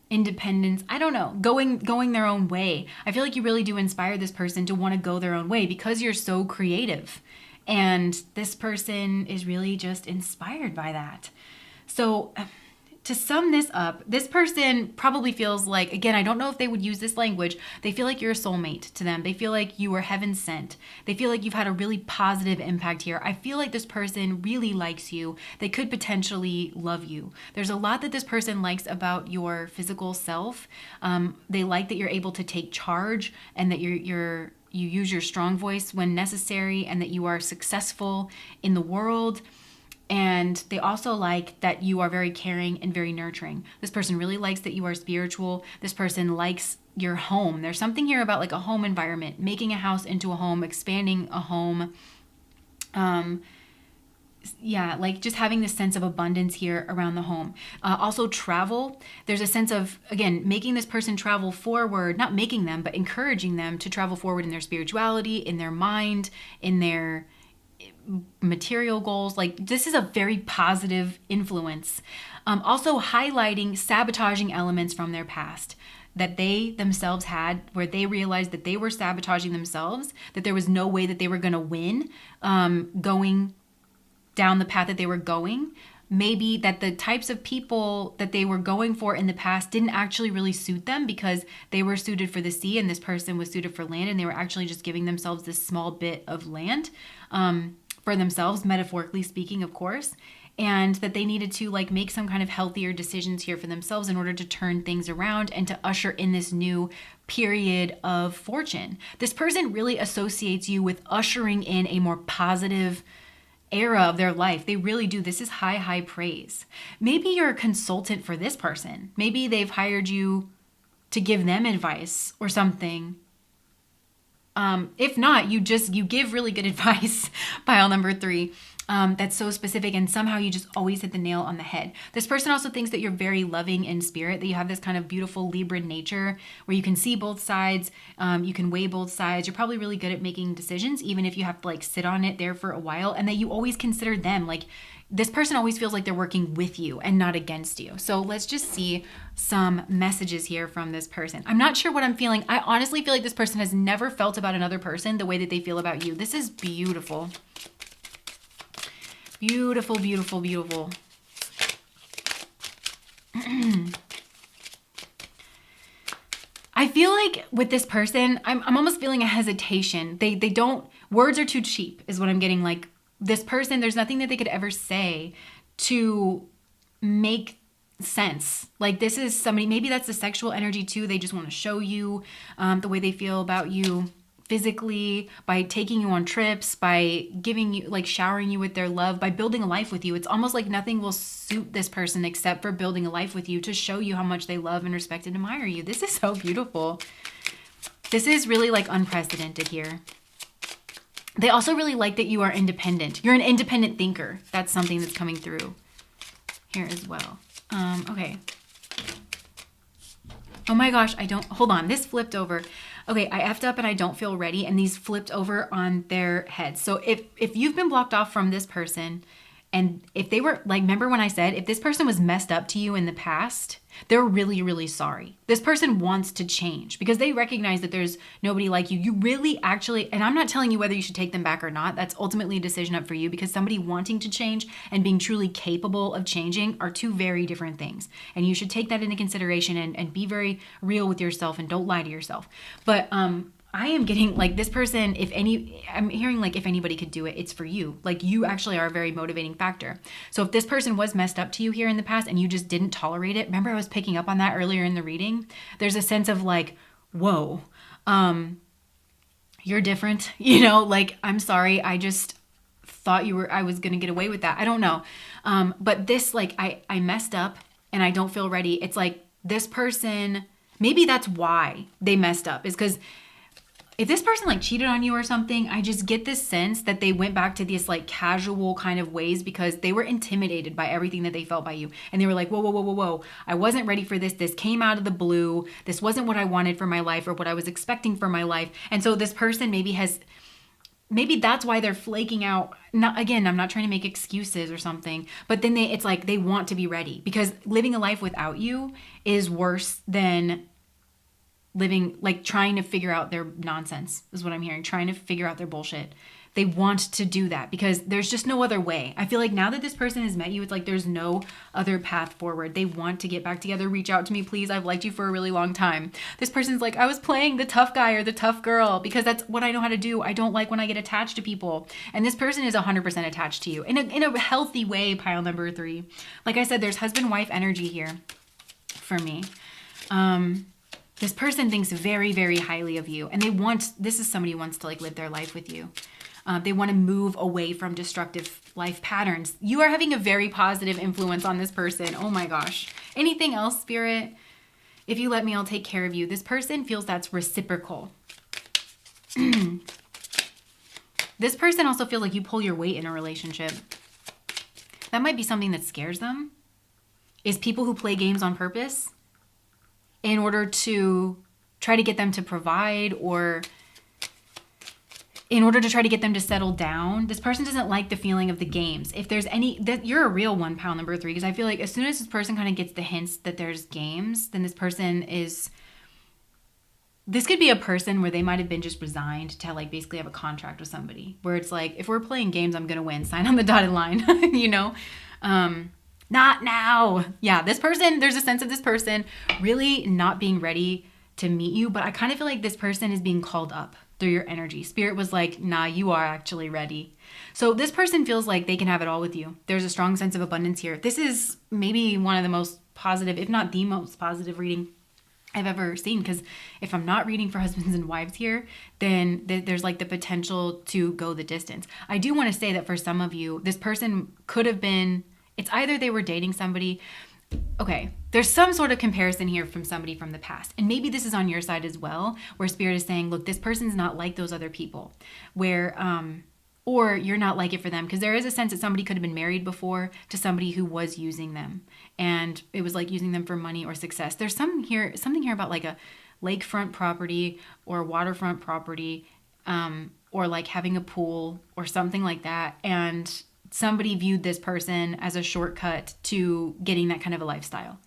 independence. I don't know, going their own way. I feel like you really do inspire this person to want to go their own way because you're so creative. And this person is really just inspired by that. So to sum this up, this person probably feels like, again, I don't know if they would use this language. They feel like you're a soulmate to them. They feel like you were heaven sent. They feel like you've had a really positive impact here. I feel like this person really likes you. They could potentially love you. There's a lot that this person likes about your physical self. They like that you're able to take charge and that you use your strong voice when necessary and that you are successful in the world. And they also like that you are very caring and very nurturing. This person really likes that you are spiritual. This person likes your home. There's something here about like a home environment, making a house into a home, expanding a home. Like just having this sense of abundance here around the home. Also travel. There's a sense of, again, making this person travel forward, not making them, but encouraging them to travel forward in their spirituality, in their mind, in their material goals. Like this is a very positive influence. Also highlighting sabotaging elements from their past that they themselves had, where they realized that they were sabotaging themselves, that there was no way that they were going to win going down the path that they were going. Maybe that the types of people that they were going for in the past didn't actually really suit them because they were suited for the sea and this person was suited for land, and they were actually just giving themselves this small bit of land for themselves, metaphorically speaking, of course, and that they needed to like make some kind of healthier decisions here for themselves in order to turn things around and to usher in this new period of fortune. This person really associates you with ushering in a more positive era of their life. They really do. This is high, high praise. Maybe you're a consultant for this person. Maybe they've hired you to give them advice or something. If not, you give really good advice, pile number 3. That's so specific, and somehow you just always hit the nail on the head. This person also thinks that you're very loving in spirit, that you have this kind of beautiful Libra nature where you can see both sides, you can weigh both sides. You're probably really good at making decisions, even if you have to like sit on it there for a while, and that you always consider them. Like this person always feels like they're working with you and not against you. So let's just see some messages here from this person. I'm not sure what I'm feeling. I honestly feel like this person has never felt about another person the way that they feel about you. This is beautiful. Beautiful, beautiful, beautiful. I feel like with this person, I'm almost feeling a hesitation. They don't, words are too cheap is what I'm getting. Like this person, there's nothing that they could ever say to make sense. Like this is somebody, maybe that's the sexual energy too. They just want to show you the way they feel about you physically, by taking you on trips, by giving you, like showering you with their love, by building a life with you. It's almost like nothing will suit this person except for building a life with you to show you how much they love and respect and admire you. This is so beautiful. This is really like unprecedented here. They also really like that you are independent. You're an independent thinker. That's something that's coming through here as well. Okay. Oh my gosh, hold on, this flipped over. Okay, I effed up and I don't feel ready, and these flipped over on their heads. So if you've been blocked off from this person, and if they were, like, remember when I said, if this person was messed up to you in the past, they're really, really sorry. This person wants to change because they recognize that there's nobody like you. You really actually, and I'm not telling you whether you should take them back or not. That's ultimately a decision up for you, because somebody wanting to change and being truly capable of changing are two very different things. And you should take that into consideration and be very real with yourself and don't lie to yourself. But I am getting like this person, I'm hearing like if anybody could do it, it's for you. Like you actually are a very motivating factor. So if this person was messed up to you here in the past and you just didn't tolerate it, remember I was picking up on that earlier in the reading? There's a sense of like, whoa, you're different, like, I'm sorry. I just thought I was going to get away with that. I don't know. But this, like, I messed up and I don't feel ready. It's like this person, maybe that's why they messed up, is because if this person like cheated on you or something, I just get this sense that they went back to these like casual kind of ways because they were intimidated by everything that they felt by you. And they were like, whoa, whoa, whoa, whoa, whoa. I wasn't ready for this. This came out of the blue. This wasn't what I wanted for my life or what I was expecting for my life. And so this person maybe that's why they're flaking out. Again, I'm not trying to make excuses or something, but then it's like they want to be ready, because living a life without you is worse than living, like trying to figure out their nonsense is what I'm hearing, trying to figure out their bullshit. They want to do that because there's just no other way. I feel like now that this person has met you, it's like there's no other path forward. They want to get back together. Reach out to me, please. I've liked you for a really long time. This person's like, I was playing the tough guy or the tough girl because that's what I know how to do. I don't like when I get attached to people. And this person is 100% attached to you in a healthy way, pile number 3. Like I said, there's husband-wife energy here for me. This person thinks very, very highly of you, and this is somebody who wants to like live their life with you. They want to move away from destructive life patterns. You are having a very positive influence on this person. Oh my gosh. Anything else, Spirit? If you let me, I'll take care of you. This person feels that's reciprocal. This person also feels like you pull your weight in a relationship. That might be something that scares them, is people who play games on purpose in order to try to get them to provide, or in order to try to get them to settle down. This person doesn't like the feeling of the games. If there's any, that you're a real one, pile number 3, because I feel like as soon as this person kind of gets the hints that there's games, then this could be a person where they might have been just resigned to like basically have a contract with somebody where it's like, if we're playing games, I'm going to win. Sign on the dotted line, you know? Not now. Yeah, this person, there's a sense of this person really not being ready to meet you, but I kind of feel like this person is being called up through your energy. Spirit was like, nah, you are actually ready. So this person feels like they can have it all with you. There's a strong sense of abundance here. This is maybe one of the most positive, if not the most positive reading I've ever seen, because if I'm not reading for husbands and wives here, then there's like the potential to go the distance. I do want to say that for some of you, this person could have been, it's either they were dating somebody. Okay, there's some sort of comparison here from somebody from the past. And maybe this is on your side as well, where Spirit is saying, look, this person's not like those other people, where, or you're not like it for them. Because there is a sense that somebody could have been married before to somebody who was using them. And it was like using them for money or success. There's something here about like a lakefront property or waterfront property, or like having a pool or something like that. And somebody viewed this person as a shortcut to getting that kind of a lifestyle.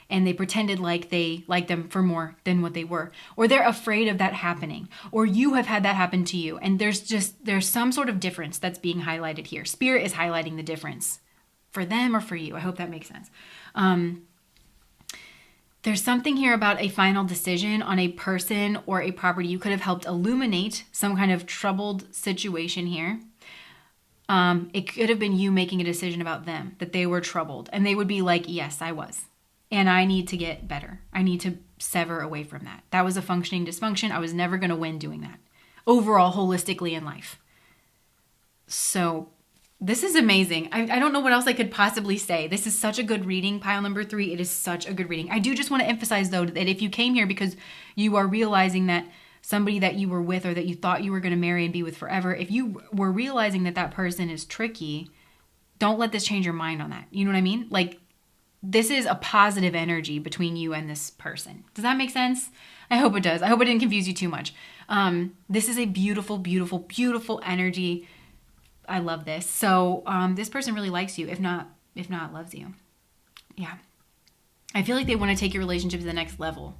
And they pretended like they liked them for more than what they were. Or they're afraid of that happening. Or you have had that happen to you. And there's some sort of difference that's being highlighted here. Spirit is highlighting the difference for them or for you. I hope that makes sense. There's something here about a final decision on a person or a property. You could have helped illuminate some kind of troubled situation here. It could have been you making a decision about them, that they were troubled. And they would be like, yes, I was. And I need to get better. I need to sever away from that. That was a functioning dysfunction. I was never going to win doing that. Overall, holistically in life. So this is amazing. I don't know what else I could possibly say. This is such a good reading, pile number 3. It is such a good reading. I do just want to emphasize, though, that if you came here because you are realizing that somebody that you were with or that you thought you were going to marry and be with forever, if you were realizing that that person is tricky, don't let this change your mind on that. You know what I mean? Like, this is a positive energy between you and this person. Does that make sense? I hope it does. I hope it didn't confuse you too much. This is a beautiful, beautiful, beautiful energy. I love this. So this person really likes you, if not loves you. Yeah. I feel like they want to take your relationship to the next level.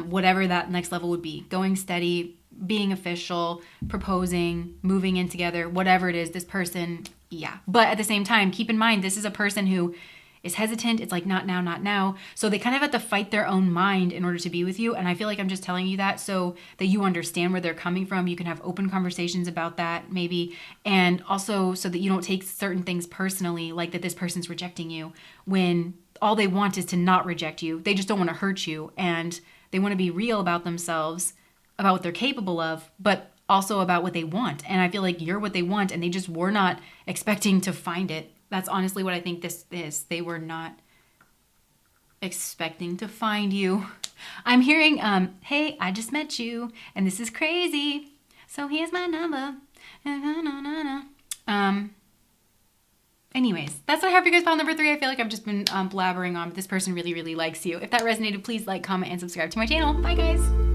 Whatever that next level would be. Going steady, being official, proposing, moving in together, whatever it is, this person, yeah. But at the same time, keep in mind, this is a person who is hesitant. It's like, not now, not now. So they kind of have to fight their own mind in order to be with you. And I feel like I'm just telling you that so that you understand where they're coming from. You can have open conversations about that maybe. And also so that you don't take certain things personally, like that this person's rejecting you when all they want is to not reject you. They just don't want to hurt you. And they want to be real about themselves, about what they're capable of, but also about what they want. And I feel like you're what they want, and they just were not expecting to find it. That's honestly what I think this is. They were not expecting to find you. I'm hearing, hey, I just met you, and this is crazy. So here's my number. Anyways, that's what I have for you guys, pile number 3. I feel like I've just been blabbering on, but this person really, really likes you. If that resonated, please like, comment, and subscribe to my channel. Bye, guys.